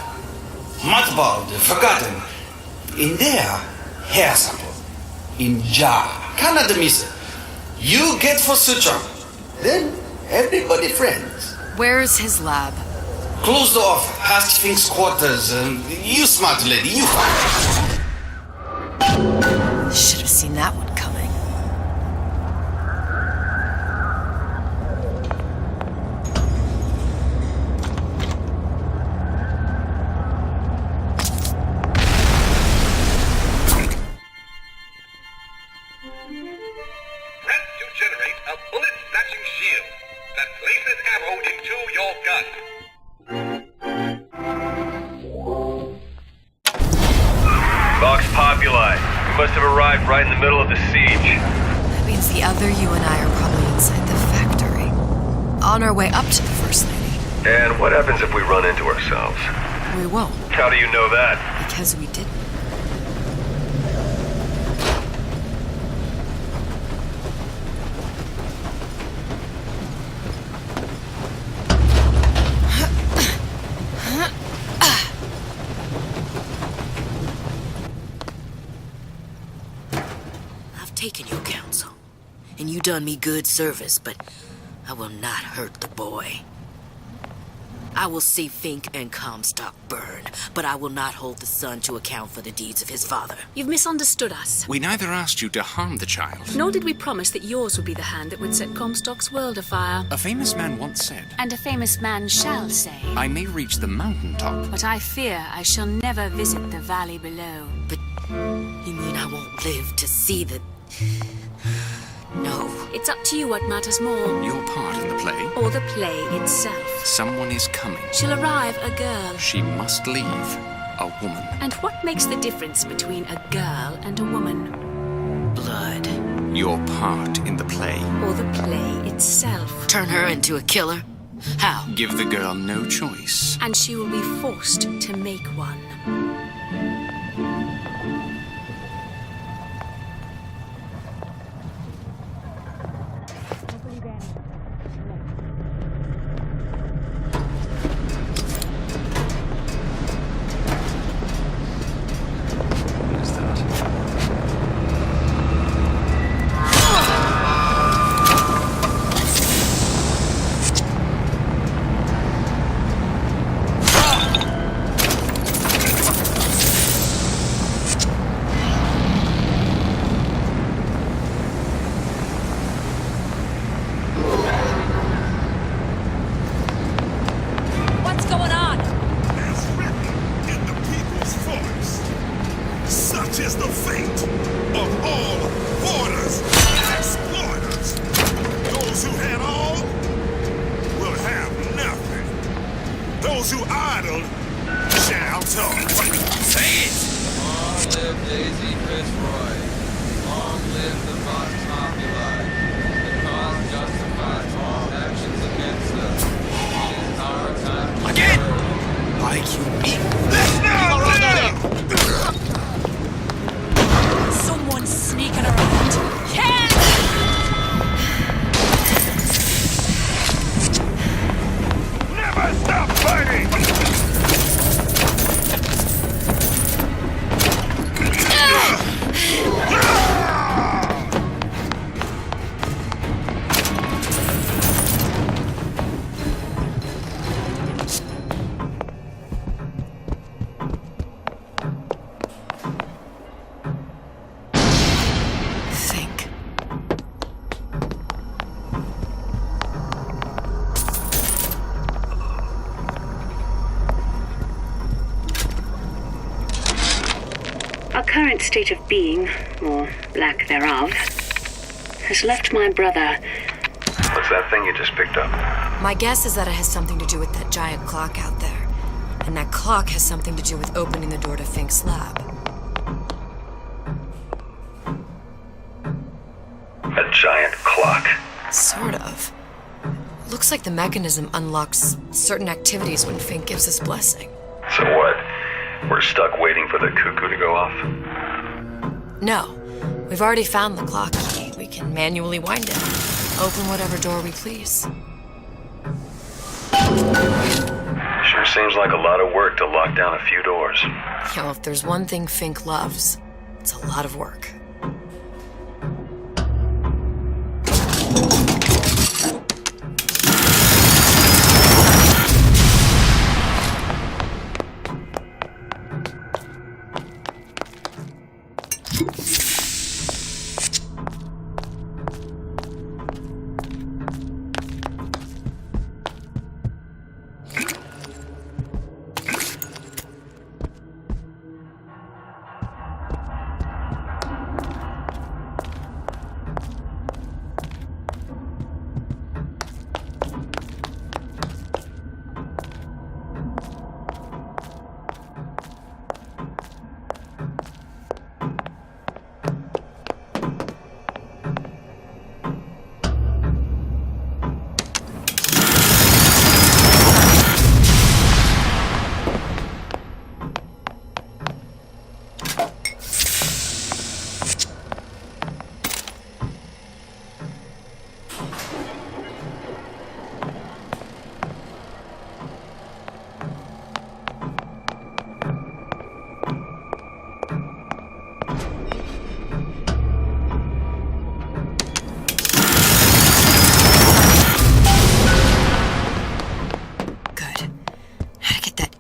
Mothballed, forgotten. In there, hair sample. In jar. Cannot miss it. You get for Suchong. Then everybody friends. Where's his lab? Closed off, past Fink's quarters. You smart lady, you find. Should have seen that one coming. Right in the middle of the siege. That means the other you and I are probably inside the factory. On our way up to the First Lady. And what happens if we run into ourselves? We won't. How do you know that? Because we didn't. Taken your counsel, and you done me good service, but I will not hurt the boy. I will see Fink and Comstock burn, but I will not hold the son to account for the deeds of his father. You've misunderstood us. We neither asked you to harm the child. Nor did we promise that yours would be the hand that would set Comstock's world afire. A famous man once said, And a famous man shall say, I may reach the mountaintop, but I fear I shall never visit the valley below. But you mean I won't live to see the... No. It's up to you what matters more. Your part in the play. Or the play itself. Someone is coming. She'll arrive, a girl. She must leave, a woman. And what makes the difference between a girl and a woman? Blood. Your part in the play. Or the play itself. Turn her into a killer? How? Give the girl no choice. And she will be forced to make one. current state of being, or lack thereof, has left my brother. What's that thing you just picked up? My guess is that it has something to do with that giant clock out there. And that clock has something to do with opening the door to Fink's lab. A giant clock? Sort of. Looks like the mechanism unlocks certain activities when Fink gives his blessing. So what? We're stuck waiting for the cuckoo to go off? No. We've already found the clock key. We can manually wind it. Open whatever door we please. Sure seems like a lot of work to lock down a few doors. Yo, if there's one thing Fink loves, it's a lot of work.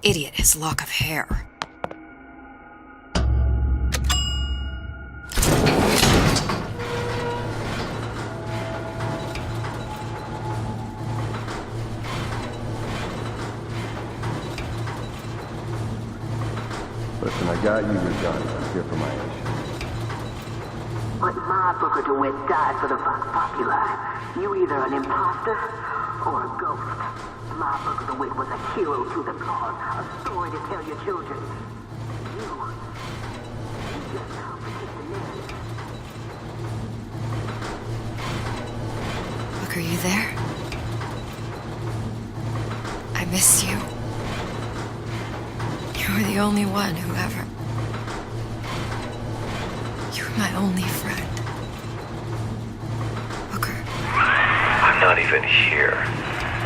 Idiot, his lock of hair. Listen, I got you your gun. I'm here for my issue. But my Booker DeWitt died for the Vox Populi. You either an imposter or a ghost. My Booker DeWitt was a hero to the cause, a story to tell your children. You just complicate the narrative. Booker, you there? I miss you. You were the only one who ever... You were my only friend. Booker. I'm not even here.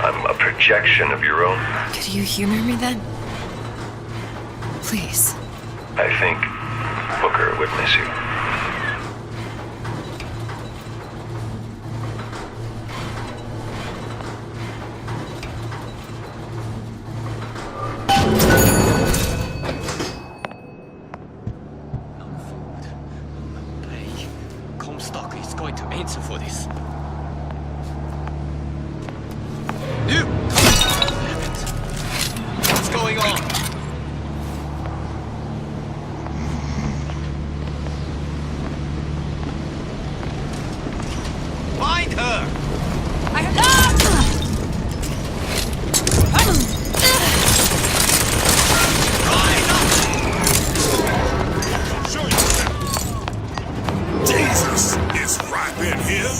I'm a projection of your own. Could you humor me then? Please. I think Booker would miss you. Comstock is going to answer for this. What's going on? Find her! I have Jesus, it's right in here.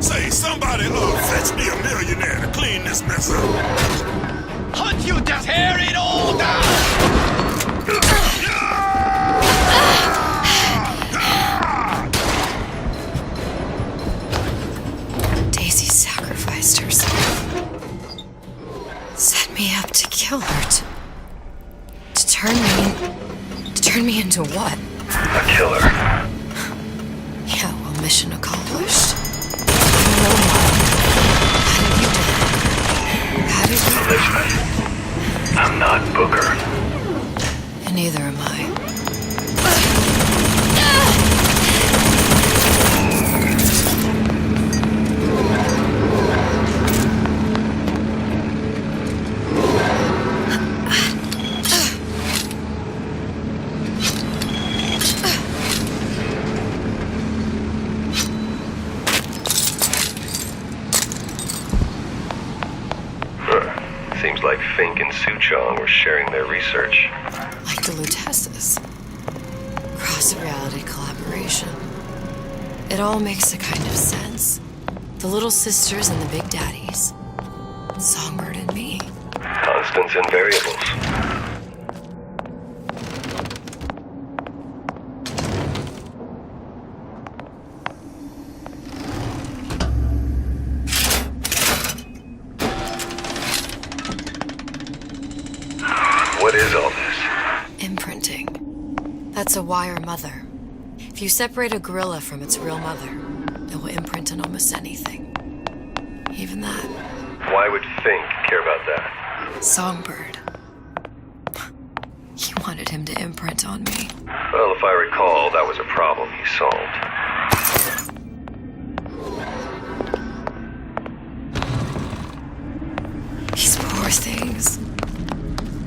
Say, somebody fetch me a millionaire to clean this mess up. Hunt, you just tear it all down! Daisy sacrificed herself. Set me up to kill her, to turn me into what? A killer. Yeah, well, mission accomplished. No more. How did you do it? Elizabeth, I'm not Booker. And neither am I. Seems like Fink and Suchong were sharing their research. Like the Lutesses. Cross-reality collaboration. It all makes a kind of sense. The little sisters and the big daddies. Songbird and me. Constants and variables. What is all this? Imprinting. That's a wire mother. If you separate a gorilla from its real mother, it will imprint on almost anything. Even that. Why would Fink care about that? Songbird. He wanted him to imprint on me. Well, if I recall, that was a problem he solved. These poor things.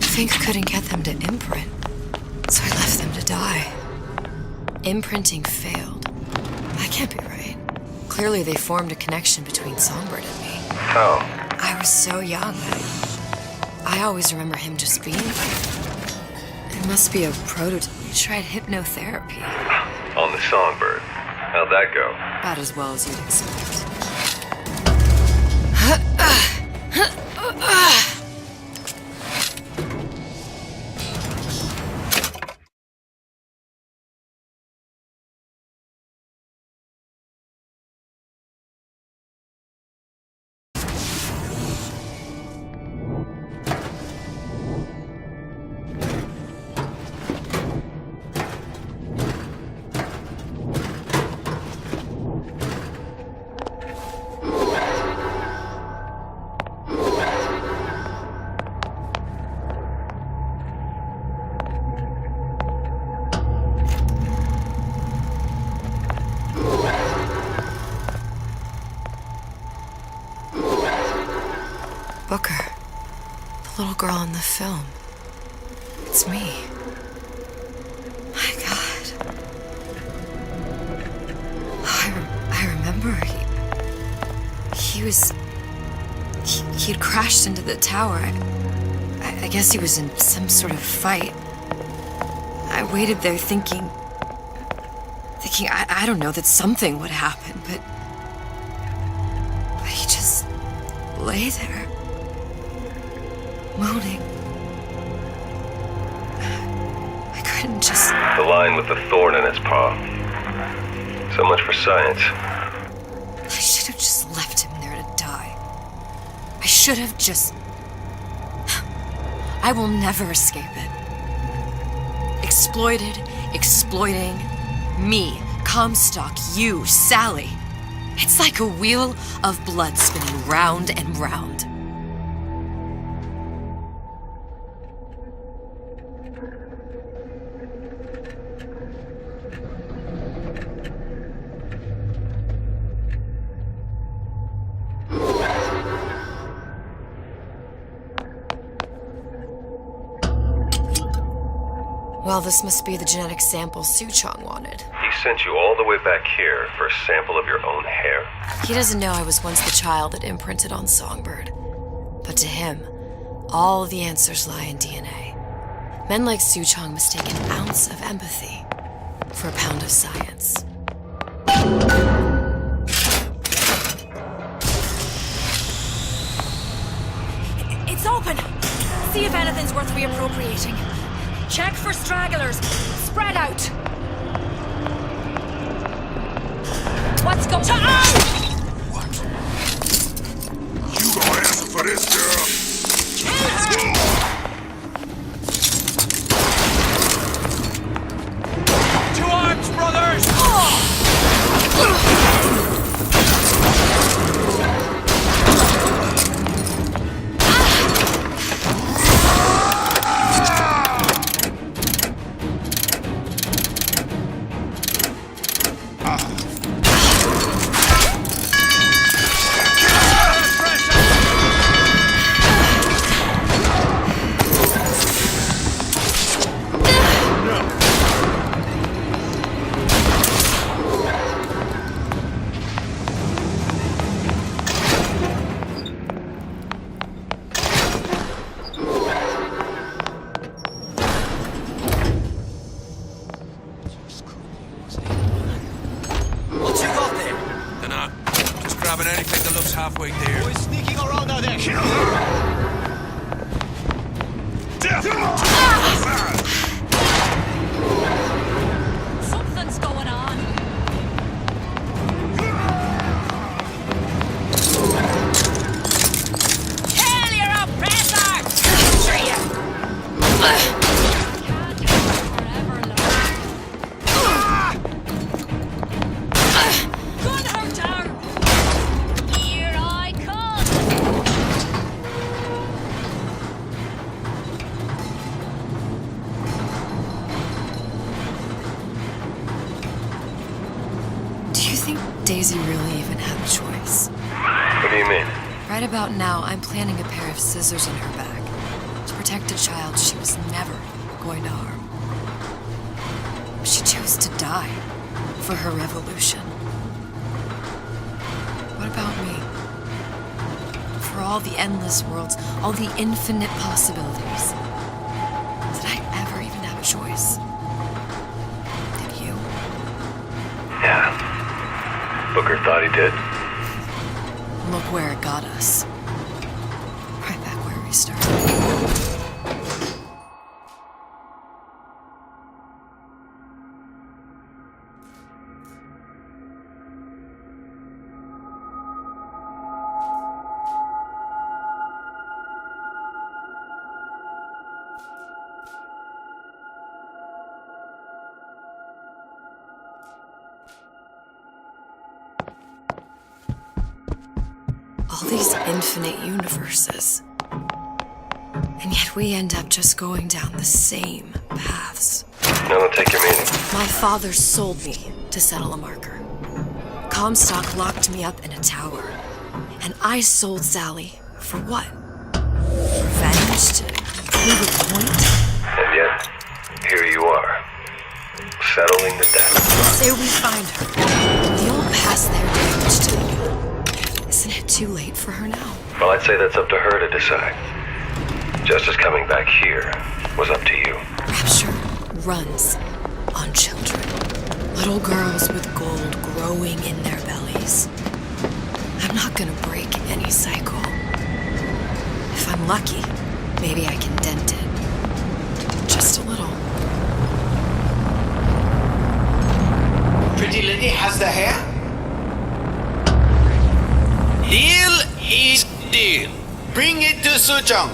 Fink couldn't get them to imprint, so I left them to die. Imprinting failed. That can't be right. Clearly they formed a connection between Songbird and me. How? I was so young. I always remember him just being there. It must be a prototype. We tried hypnotherapy. On the Songbird. How'd that go? About as well as you'd expect. Booker. The little girl in the film. It's me. My God. I remember he'd crashed into the tower. I guess he was in some sort of fight. I waited there thinking I don't know, that something would happen, but he just lay there. Moaning. I couldn't just... The line with the thorn in its paw. So much for science. I should have just left him there to die. I should have just... I will never escape it. Exploited, exploiting, me, Comstock, you, Sally. It's like a wheel of blood spinning round and round. Well, this must be the genetic sample Suchong wanted. He sent you all the way back here for a sample of your own hair? He doesn't know I was once the child that imprinted on Songbird. But to him, all of the answers lie in DNA. Men like Suchong mistake an ounce of empathy for a pound of science. It's open! See if anything's worth reappropriating. Check for stragglers. Spread out. What's going on? What? You gonna answer for this, girl? Let's go! To arms, brothers! making a round out there. Kill her! Death to the side! Something's going on. Kill your oppressor! Capture you! Can't have forever, Lord. Gun her down! Here I come! Do you think Daisy really even had a choice? What do you mean? Right about now, I'm planting a pair of scissors in her back to protect a child she was never going to harm. She chose to die for her revolution. What about me? For all the endless worlds, all the infinite possibilities. Did I ever even have a choice? Did you? Yeah. Booker thought he did. Look where it got us. Right back where we started. All these infinite universes. And yet we end up just going down the same paths. No, don't take your meaning. My father sold me to settle a marker. Comstock locked me up in a tower. And I sold Sally for what? Revenge? To prove a point? And yet, here you are. Settling the debt. Say we find her. The old past there damaged to me. Isn't it too late for her now? Well, I'd say that's up to her to decide. Justice coming back here was up to you. Rapture runs on children. Little girls with gold growing in their bellies. I'm not gonna break any cycle. If I'm lucky, maybe I can dent it. Just a little. Pretty lady has the hair? Deal is deal. Bring it to Suchong.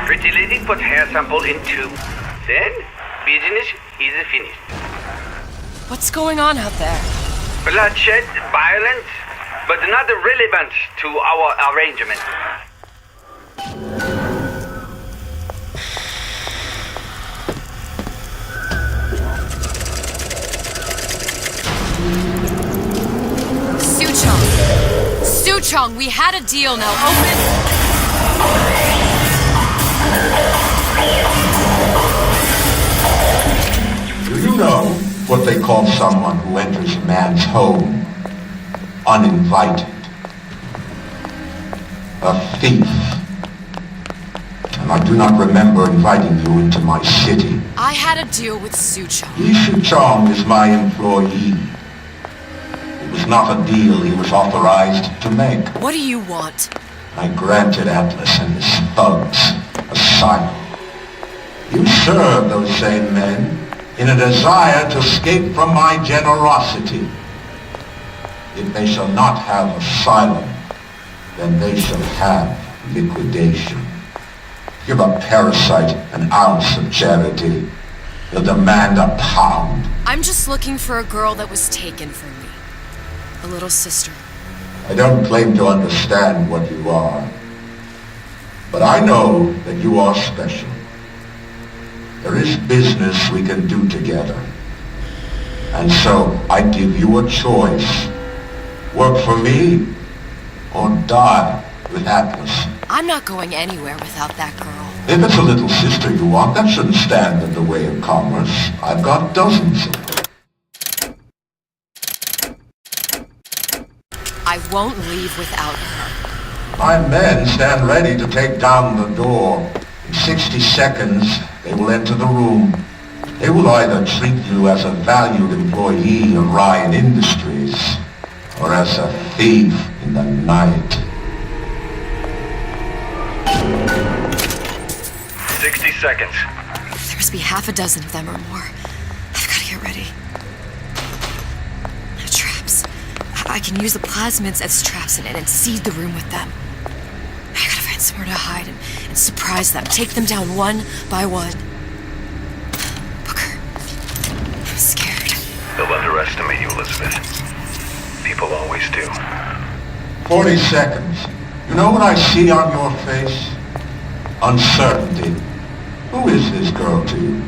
Pretty lady put hair sample in tube. Then, business is finished. What's going on out there? Bloodshed, violence, but not relevant to our arrangement. Suchong, we had a deal, now open. Do you know what they call someone who enters a man's home uninvited? A thief. And I do not remember inviting you into my city. I had a deal with Suchong. Suchong is my employee. It was not a deal he was authorized to make. What do you want? I granted Atlas and his thugs asylum. You serve those same men in a desire to escape from my generosity. If they shall not have asylum, then they shall have liquidation. Give a parasite an ounce of charity. They'll demand a pound. I'm just looking for a girl that was taken from me. A little sister. I don't claim to understand what you are, but I know that you are special. There is business we can do together. And so I give you a choice. Work for me or die with Atlas. I'm not going anywhere without that girl. If it's a little sister you want, that shouldn't stand in the way of commerce. I've got dozens of them. I won't leave without her. My men stand ready to take down the door. In 60 seconds, they will enter the room. They will either treat you as a valued employee of Ryan Industries, or as a thief in the night. 60 seconds. There must be half a dozen of them or more. I've got to get ready. No traps. I can use the plasmids as traps and seed the room with them. I gotta find somewhere to hide and surprise them. Take them down one by one. Booker, I'm scared. They'll underestimate you, Elizabeth. People always do. 40 seconds. You know what I see on your face? Uncertainty. Who is this girl to you?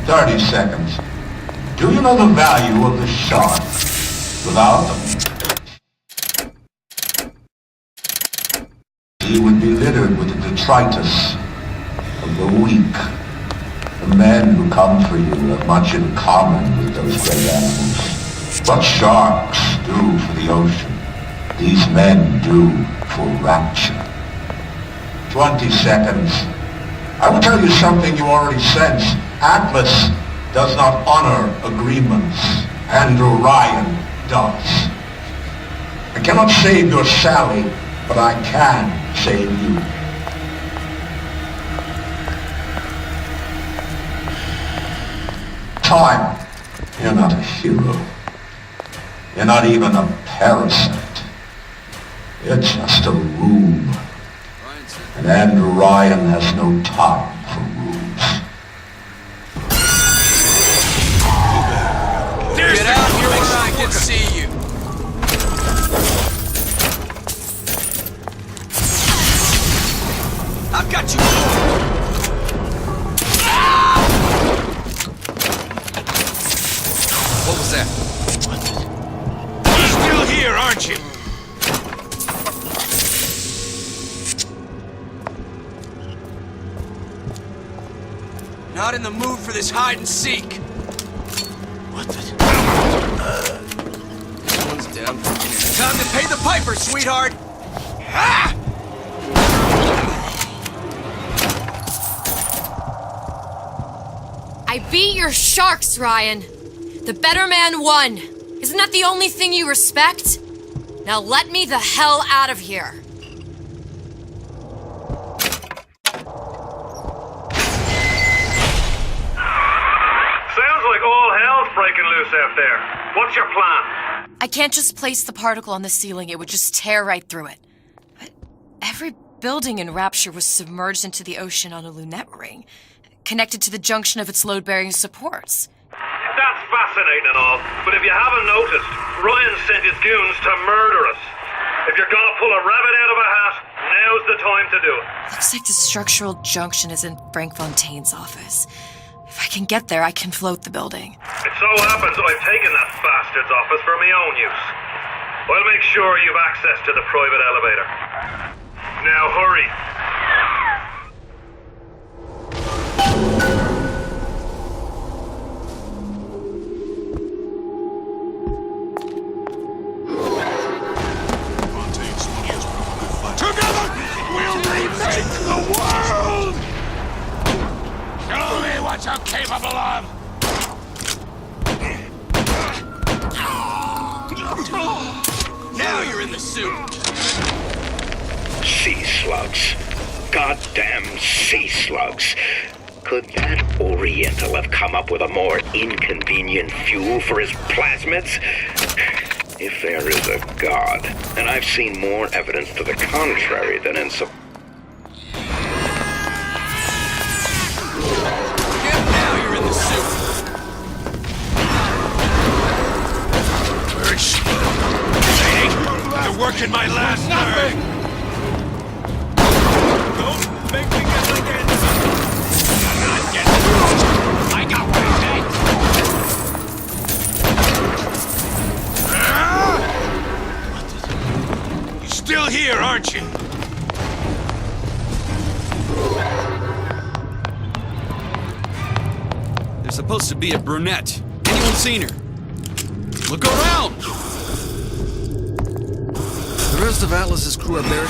30 seconds. Do you know the value of the shark? Without them, he would be littered with the detritus of the weak. The men who come for you have much in common with those great animals. What sharks do for the ocean, these men do for rapture. 20 seconds. I will tell you something you already sense. Atlas does not honor agreements. Andrew Ryan does. I cannot save your Sally, but I can save you. Time. You're not a hero. You're not even a parasite. You're just a room. And Andrew Ryan has no time for rooms. Get out here where I can see you. I've got you. What was that? You're still here, aren't you? Not in the mood for this hide and seek. What the? This one's down. Time to pay the piper, sweetheart. Ah! I beat your sharks, Ryan. The better man won. Isn't that the only thing you respect? Now let me the hell out of here. Sounds like all hell's breaking loose out there. What's your plan? I can't just place the particle on the ceiling. It would just tear right through it. But every building in Rapture was submerged into the ocean on a lunette ring, connected to the junction of its load-bearing supports. That's fascinating and all, but if you haven't noticed, Ryan sent his goons to murder us. If you're gonna pull a rabbit out of a hat, now's the time to do it. Looks like the structural junction is in Frank Fontaine's office. If I can get there, I can float the building. It so happens I've taken that bastard's office for my own use. I'll make sure you've access to the private elevator. Now hurry. Together, we'll remake the world! Show me what you're capable of! Now you're in the suit. Sea slugs. Goddamn sea slugs. Could that Oriental have come up with a more inconvenient fuel for his plasmids? If there is a God, and I've seen more evidence to the contrary than in some... Now you're in the suit. Where is she? You're working my last nerve! Don't make me get again! You're not getting through! I got what it takes! You're still here, aren't you? There's supposed to be a brunette. Anyone seen her? Look around! The rest of Atlas's crew are buried.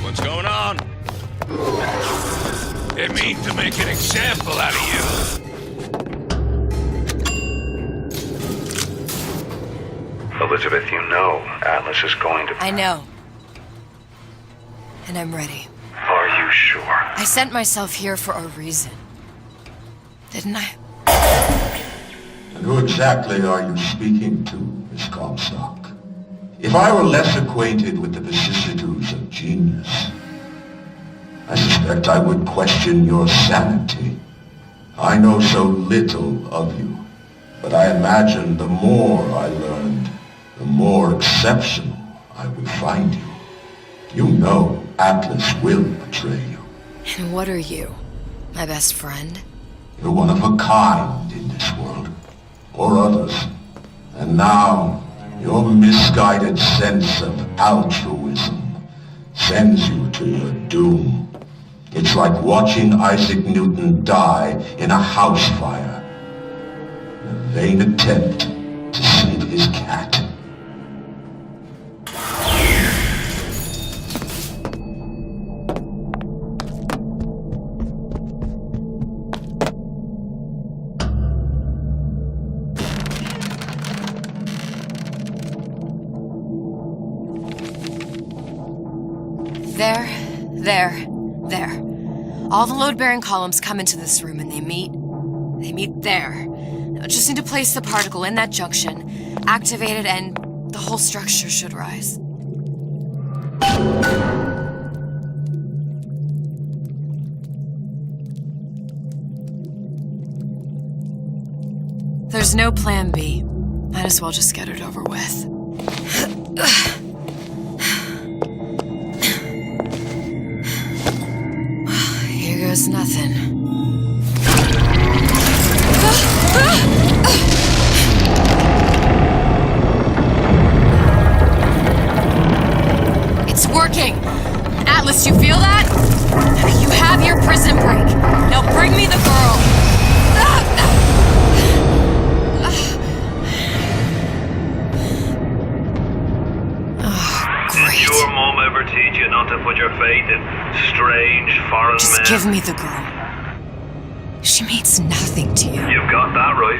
What's going on? They mean to make an example out of you. Elizabeth, you know Atlas is going to... I know. And I'm ready. Are you sure? I sent myself here for a reason. Didn't I? And who exactly are you speaking to, Miss Comstock? If I were less acquainted with the vicissitudes of genius, I suspect I would question your sanity. I know so little of you, but I imagine the more I learned, the more exceptional I would find you. You know Atlas will betray you. And what are you? My best friend? You're one of a kind in this world, or others. And now, your misguided sense of altruism sends you to your doom. It's like watching Isaac Newton die in a house fire, in a vain attempt to save his cat. There. All the load-bearing columns come into this room and they meet there. Now just need to place the particle in that junction, activate it, and the whole structure should rise. There's no plan B. Might as well just get it over with. Here goes nothing. It's working! Atlas, you feel that? You have your prison break. Now bring me the girl. Did your mom ever teach you not to put your faith in strange foreign Just men? give me the girl. She means nothing to you. You've got that right.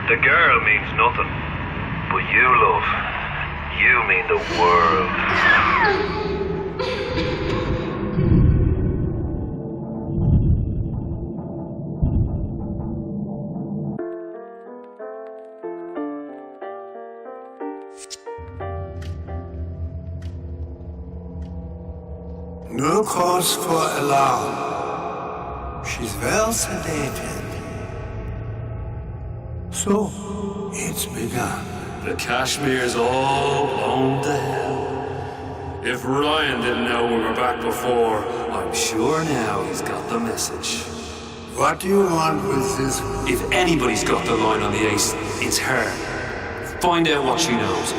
The girl means nothing. But you, love, you mean the world. No cause for alarm. She's well sedated. So, it's begun. The Kashmir's all blown to hell. If Ryan didn't know we were back before, I'm sure now he's got the message. What do you want with this? If anybody's got the line on the ace, it's her. Find out what she knows.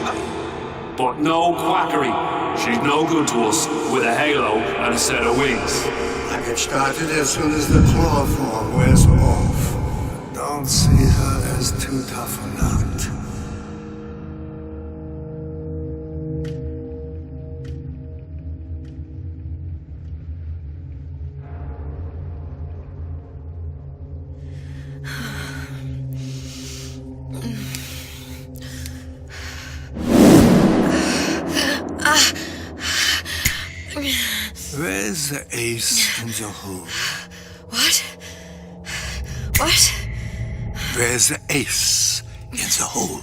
But no quackery. She's no good to us with a halo and a set of wings. I get started as soon as the chloroform wears off. Don't see her as too tough a nut. Where's the ace in the hole? What? What? Where's the ace in the hole?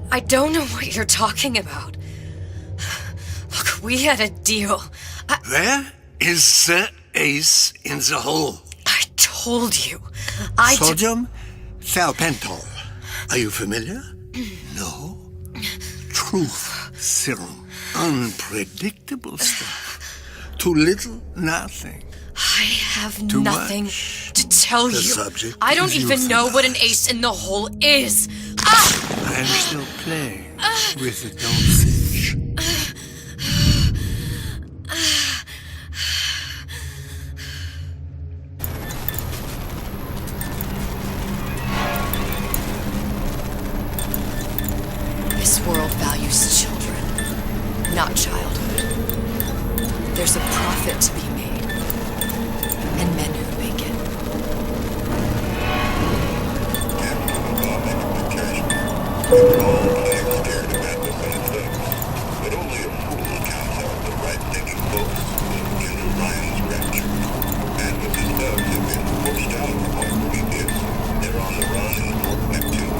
I don't know what you're talking about. Look, we had a deal. Where is the ace in the hole? I told you. Sodium thiopental. Are you familiar? No? truth serum. Unpredictable stuff. Too little, nothing. I have Too nothing much. to tell The you. subject I don't is even know what an ace in the hole is. I'm still playing with the dosage. This world values children, not childhood. There's a profit to be made, and men who make it. But only a fool counts out the right-thinking folks in General Ryan's rapture. And with his thugs have been pushed out from our movie gifts, they're on the run in Fort Neptune.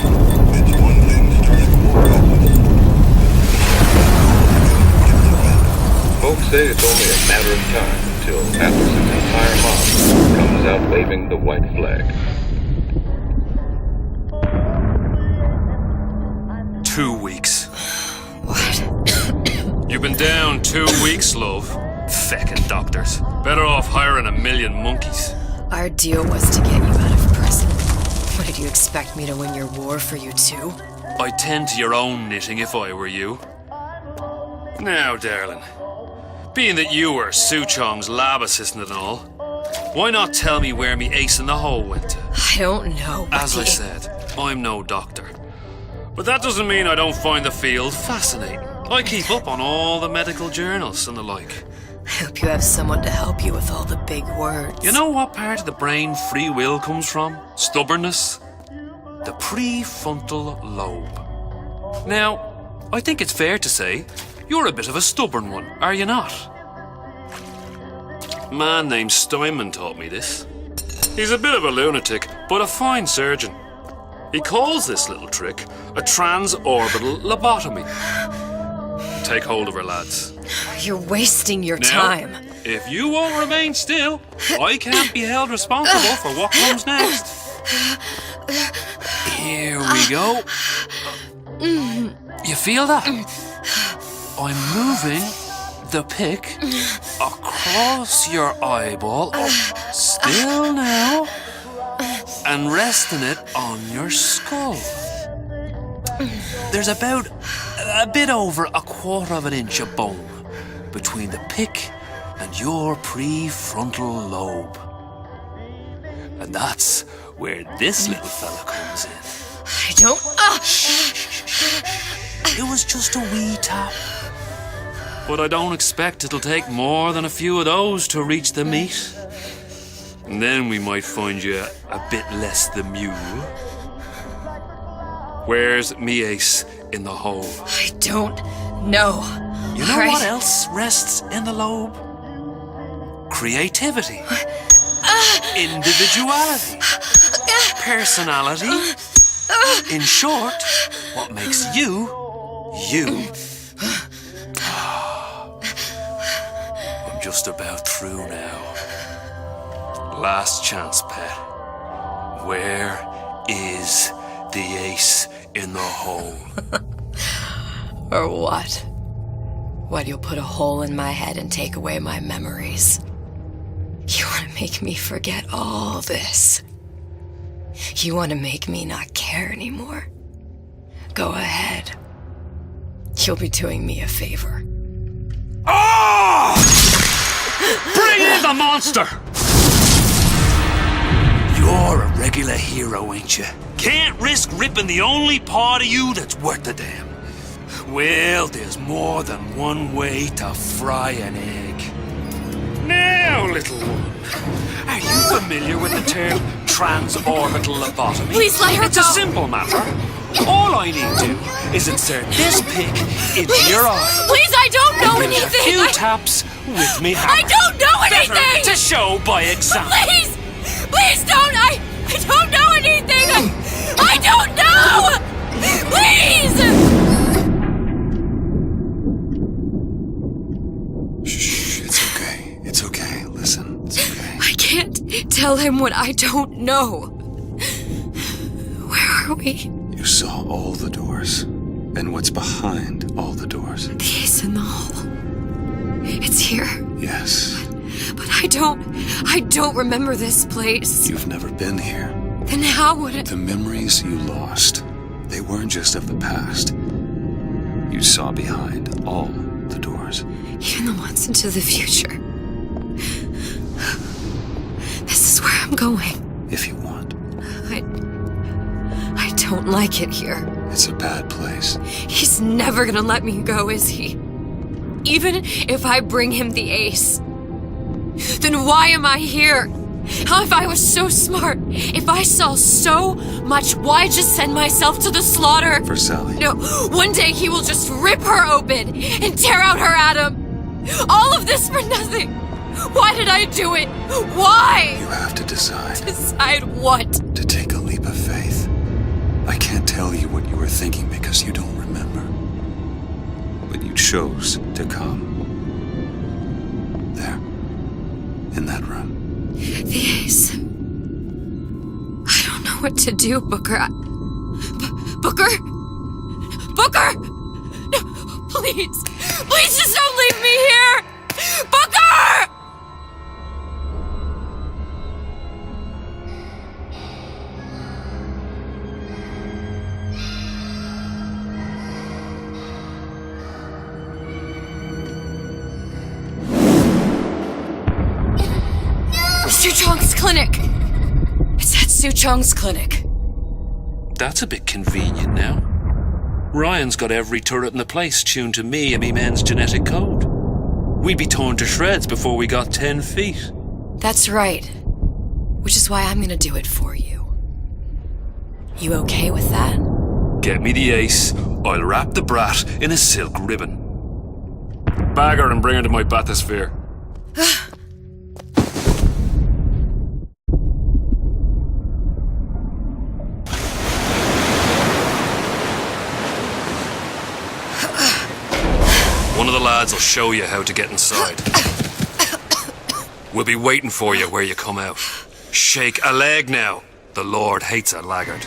It's one thing starting war off. Folks say it's only a matter of time until Atlas's entire mob comes out waving the white flag. 2 weeks. What? You've been down 2 weeks, love. Feckin' doctors. Better off hiring 1,000,000 monkeys. Our deal was to get you out of prison. What, did you expect me to win your war for you too? I'd tend to your own knitting if I were you. Now, darling, being that you were Su Chong's lab assistant and all, why not tell me where me ace in the hole went to? I don't know. As I said, I'm no doctor. But that doesn't mean I don't find the field fascinating. I keep up on all the medical journals and the like. I hope you have someone to help you with all the big words. You know what part of the brain free will comes from? Stubbornness? The prefrontal lobe. Now, I think it's fair to say you're a bit of a stubborn one, are you not? A man named Steinman taught me this. He's a bit of a lunatic, but a fine surgeon. He calls this little trick a transorbital lobotomy. Take hold of her, lads. You're wasting your Now, time. If you won't remain still, I can't be held responsible for what comes next. Here we go. You feel that? I'm moving the pick across your eyeball. Still now. And resting it on your skull. There's about a bit over 1/4 inch of bone between the pick and your prefrontal lobe. And that's where this little fella comes in. I don't... It was just a wee tap. But I don't expect it'll take more than a few of those to reach the meat. And then we might find you a bit less the mule. Where's me ace in the hole? I don't know. You know what else rests in the lobe? Creativity. Individuality. Personality. In short, what makes you, you. I'm just about through now. Last chance, pet. Where is the ace in the hole? Or what? What, you'll put a hole in my head and take away my memories? You want to make me forget all this? You want to make me not care anymore? Go ahead. You'll be doing me a favor. Oh! Bring in the monster! You're a regular hero, ain't you? Can't risk ripping the only part of you that's worth a damn. Well, there's more than one way to fry an egg. Now, little one, are you familiar with the term transorbital lobotomy? Please let her It's go. a simple matter. All I need to do is insert this pick into your eye. Please, I don't know Give it anything. A few taps with me hammer. I don't know anything. Better to show by example. Please, please don't. I don't know anything. I don't know. Please. Shh, it's okay. It's okay. Listen, it's okay. I can't tell him what I don't know. Where are we? You saw all the doors. And what's behind all the doors? The ace in the hole. It's here. Yes. But I don't remember this place. You've never been here. Then how would it? The memories you lost, they weren't just of the past. You saw behind all the doors. Even the ones into the future. This is where I'm going. If you want. I don't like it here. It's a bad place. He's never gonna let me go, is he? Even if I bring him the ace. Then why am I here? How if I was so smart? If I saw so much, why just send myself to the slaughter? For Sally. No, one day he will just rip her open and tear out her atom. All of this for nothing. Why did I do it? Why? You have to decide. Decide what? To take a leap of faith. I can't tell you what you were thinking because you don't remember. But you chose to come. There. In that room. The ace. I don't know what to do, Booker. Booker? Booker! No, please. Please just don't leave me here! Booker! Suchong's clinic! It's at Suchong's clinic. That's a bit convenient now. Ryan's got every turret in the place tuned to me and me men's genetic code. We'd be torn to shreds before we got 10 feet. That's right. Which is why I'm gonna do it for you. You okay with that? Get me the ace, I'll wrap the brat in a silk ribbon. Bag her and bring her to my bathysphere. One of the lads will show you how to get inside. We'll be waiting for you where you come out. Shake a leg now. The Lord hates a laggard.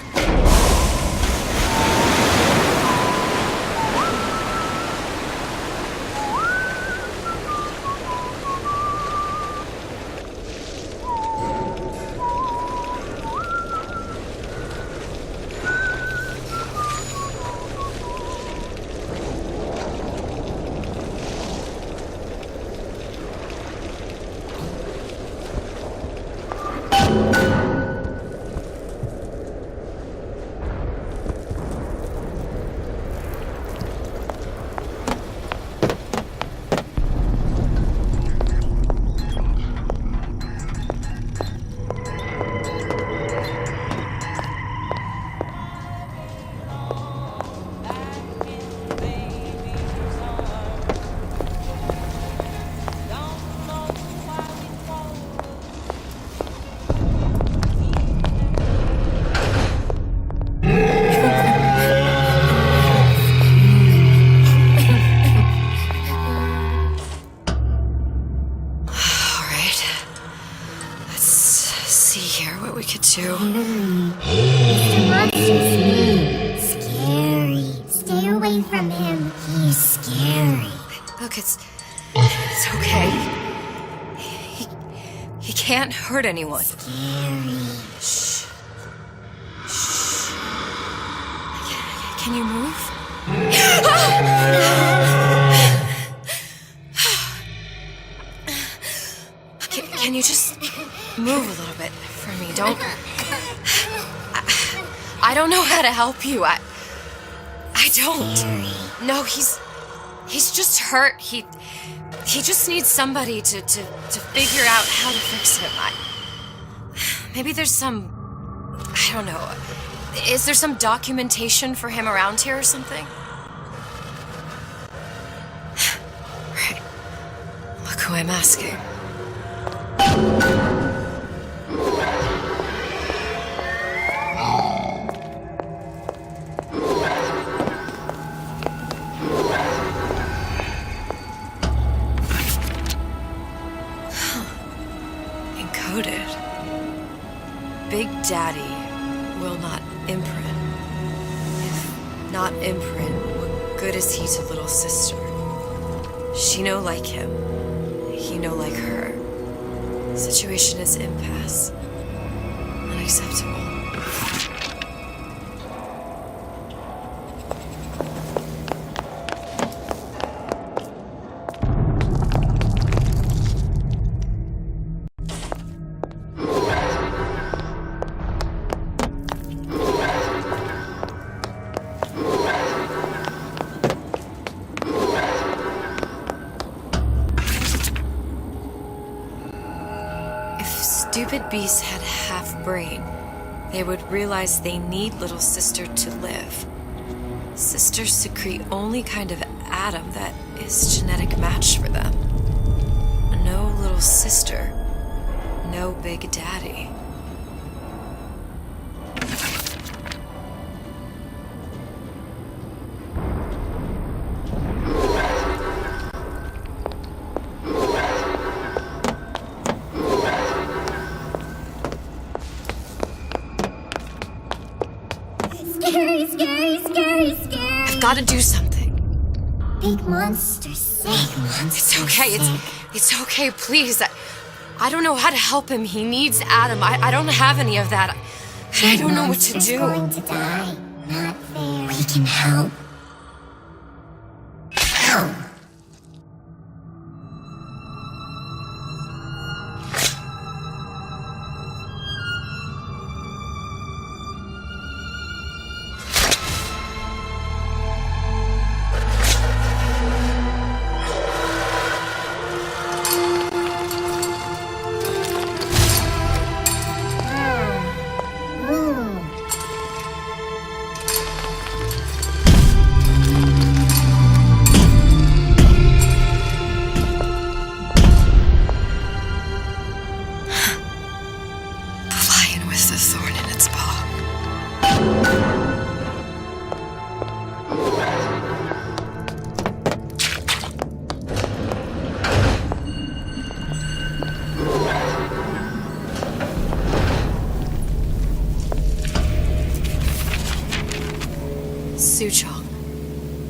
Mr. Monster's scary. Stay away from him. He's scary. Look, it's okay. He can't hurt anyone. Scary. Shh. Shh. Can you move? Can you just move a little bit for me? I don't know how to help you. I don't. No, he's just hurt. He just needs somebody to figure out how to fix him. Maybe there's some, I don't know. Is there some documentation for him around here or something? Right. Look who I'm asking. Encoded. Big Daddy will not imprint. If not imprint, what good is he to little sister? She no like him. He no like her. Situation is impasse. Unacceptable. Stupid beasts had half brain. They would realize they need little sister to live. Sisters secrete only kind of atom that is genetic match for them. No little sister, no big daddy. Scary. I've got to do something. Big monsters, big monsters. It's okay. It's okay, please. I don't know how to help him. He needs Adam. I don't have any of that. I don't know what to do. Going to die. Not fair. We can help. Help.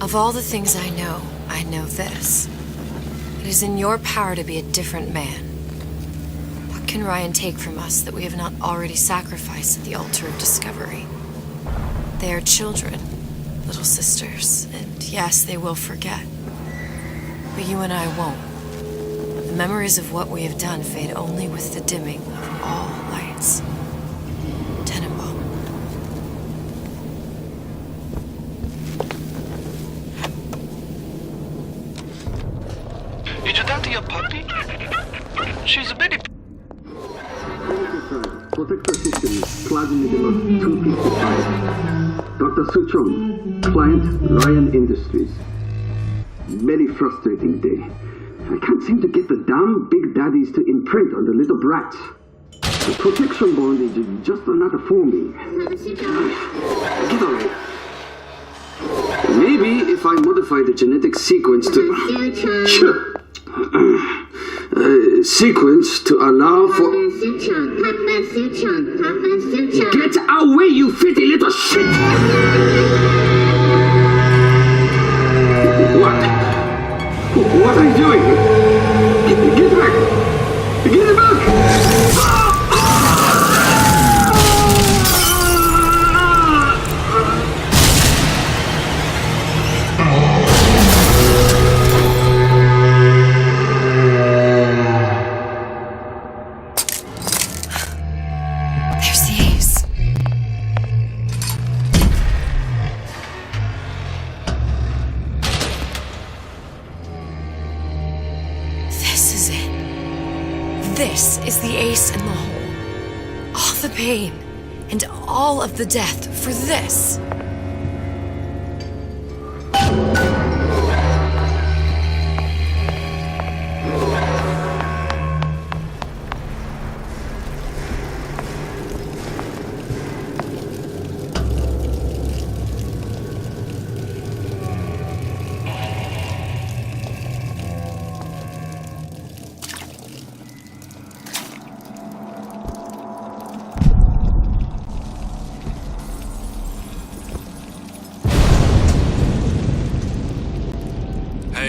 Of all the things I know this. It is in your power to be a different man. What can Ryan take from us that we have not already sacrificed at the altar of discovery? They are children, little sisters, and yes, they will forget. But you and I won't. The memories of what we have done fade only with the dimming of all lights. A puppy? She's a bitty. Protector system, Plasmid 255. Dr. Suchong, client Ryan Industries. Very frustrating day. I can't seem to get the damn big daddies to imprint on the little brats. The protection bond is just another forming. Get away. Maybe if I modify the genetic sequence to... sequence to allow for... Get away, you filthy little shit! What are you doing? Get back! Get back! This is the ace in the hole. All the pain and all of the death for this.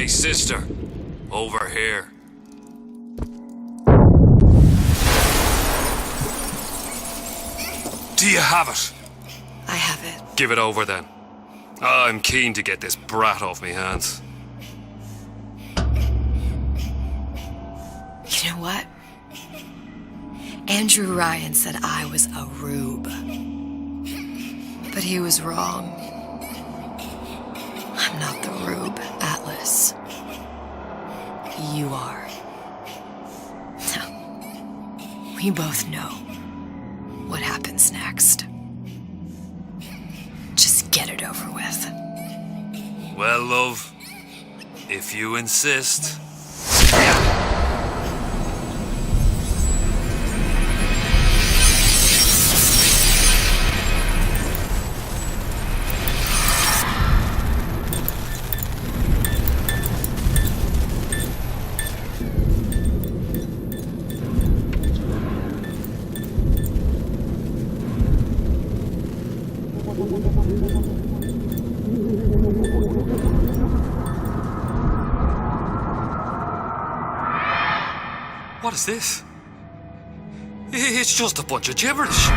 Hey, sister. Over here. Do you have it? I have it. Give it over then. I'm keen to get this brat off me hands. You know what? Andrew Ryan said I was a rube. But he was wrong. I'm not the rube, Atlas. You are. No. We both know what happens next. Just get it over with. Well, love, if you insist. What is this? It's just a bunch of gibberish.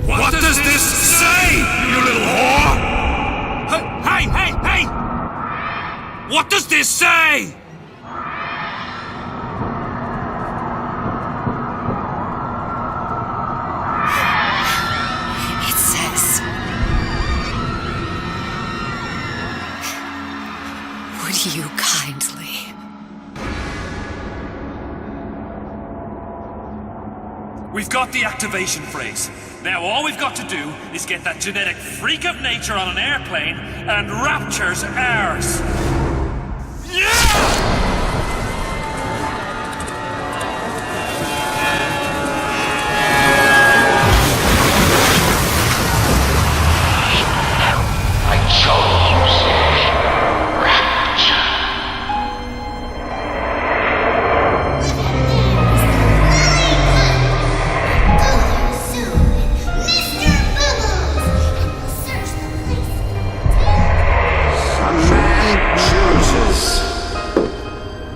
What does this say, you little whore? Hey! What does this say? It says, would you kindly? We've got the activation phrase. Now all we've got to do is get that genetic freak of nature on an airplane and rapture's ours. Yeah!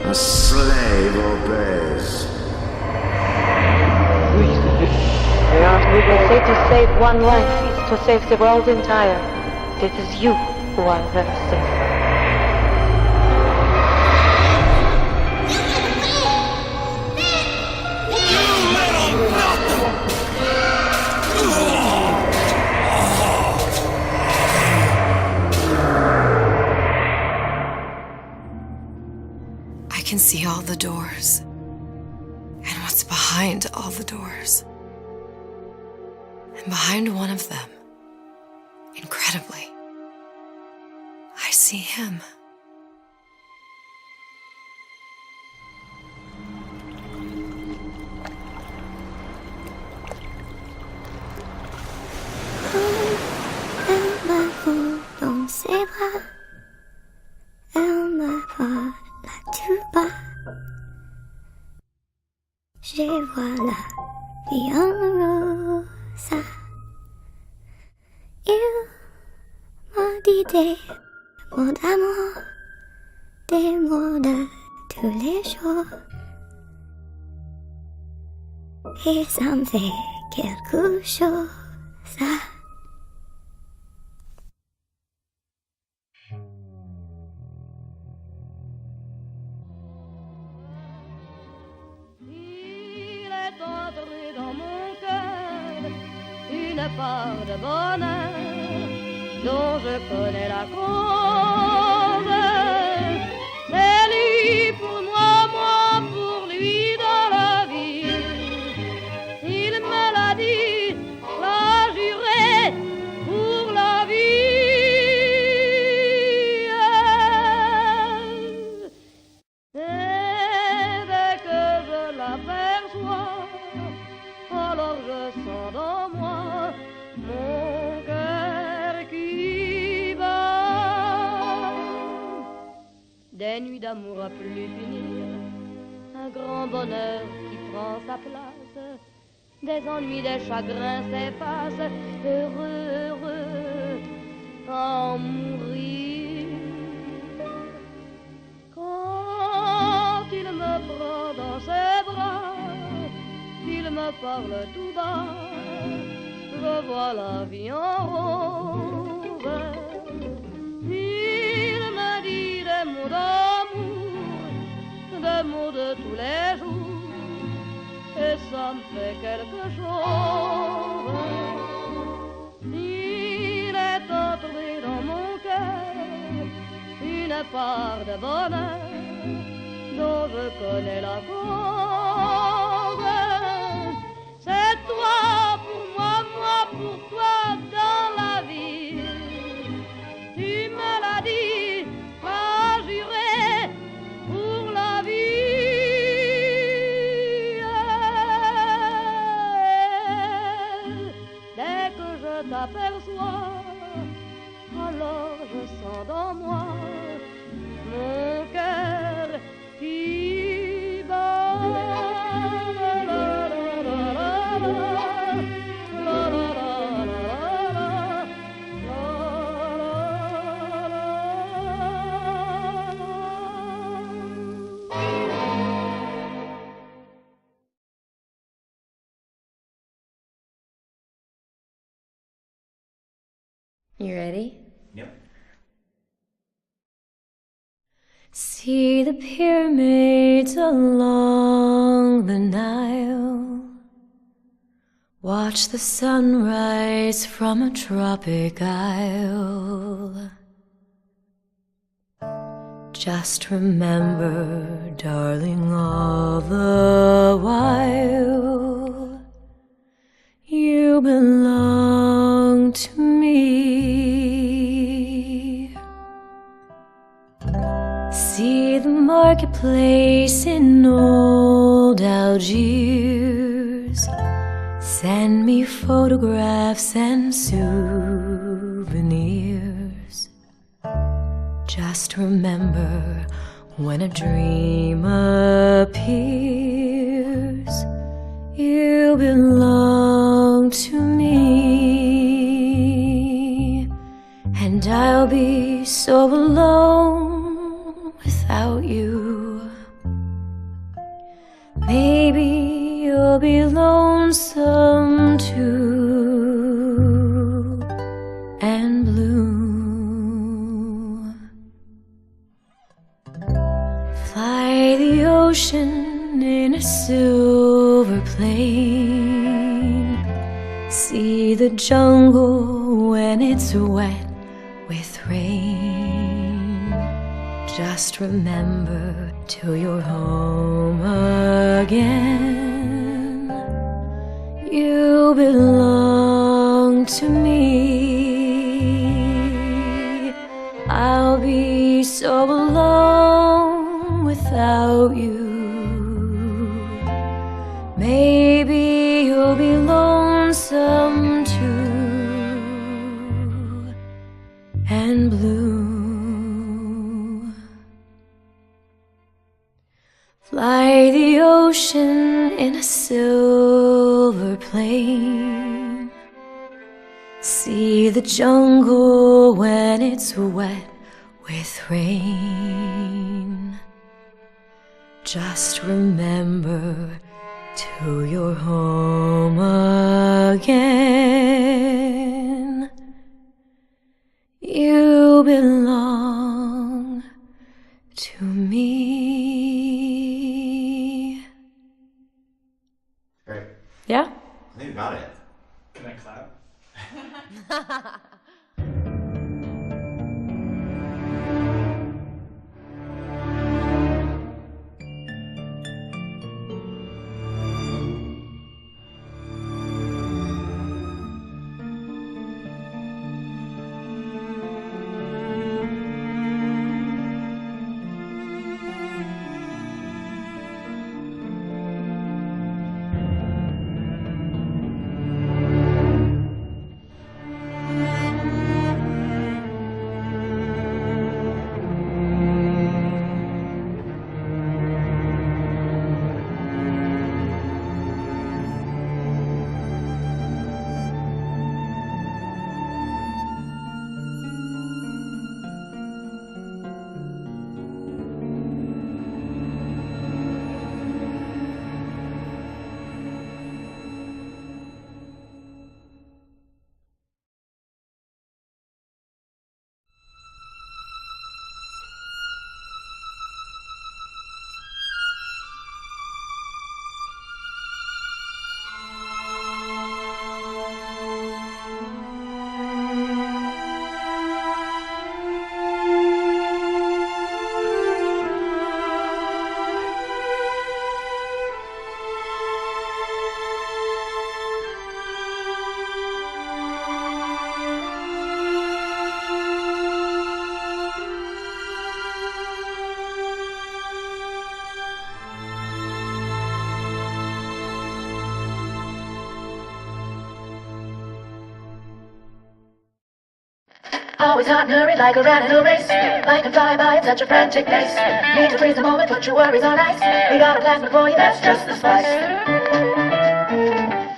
A slave obeys. We will say to save one life is to save the world entire. It is you who are the savior. I can see all the doors. And what's behind all the doors. And behind one of them, incredibly, I see him. Elle m'avoue dans ses bras. Elle me voit là tout bas. Je vois la vie en rosa. Il m'a dit des mots d'amour, des mots de tous les jours. Et ça me fait quelque chose. Dans mon cœur, une part de bonheur dont je connais la cause. C'est lui pour moi, moi pour lui dans la vie. Il me l'a dit, l'a juré pour la vie. Et dès que je l'aperçois, alors je sens dans moi mon cœur qui bat. Des nuits d'amour à plus finir, un grand bonheur qui prend sa place. Des ennuis, des chagrins s'effacent, heureux, heureux, en mourir. parle tout bas, je vois la vie en rose. Il me dit des mots d'amour, des mots de tous les jours, et ça me fait quelque chose. Il est entré dans mon cœur une part de bonheur dont je connais la cause. C'est toi pour moi, moi pour toi dans la vie. Tu me l'as dit, pas juré pour la vie. Dès que je t'aperçois, alors je sens dans moi mon cœur qui bat. You ready? Yep. See the pyramids along the Nile. Watch the sunrise from a tropic isle. Just remember, darling, all the while you belong to me. See the marketplace in old Algiers. Send me photographs and souvenirs. Just remember, when a dream appears, you belong to me. And I'll be so alone without you. Maybe you'll be lonesome too, and blue. Fly the ocean in a silver plane. See the jungle when it's wet with rain. Just remember, till you're home again, you belong to me. I'll be so alone without you. Maybe you'll be lonesome too, and blue. Fly the ocean in a silver plane. See the jungle when it's wet with rain. Just remember, till you're home again, you belong to me. Great. Yeah? I think you got it. Can I clap? Always hot and hurried like a rat in a race. Life can fly by at such a frantic pace. Need to freeze the moment, put your worries on ice. We got a plasma for you, that's just the spice.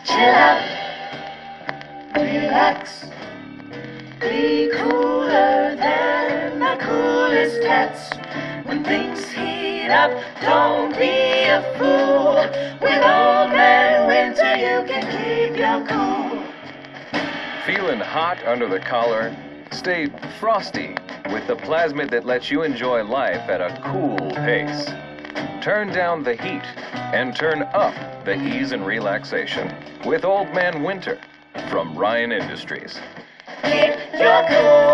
Chill out, relax, be cooler than the coolest cats. When things heat up, don't be a fool. With Old Man Winter, you can keep your cool. Feeling hot under the collar? Stay frosty with the plasmid that lets you enjoy life at a cool pace. Turn down the heat and turn up the ease and relaxation with Old Man Winter from Ryan Industries. Keep your cool.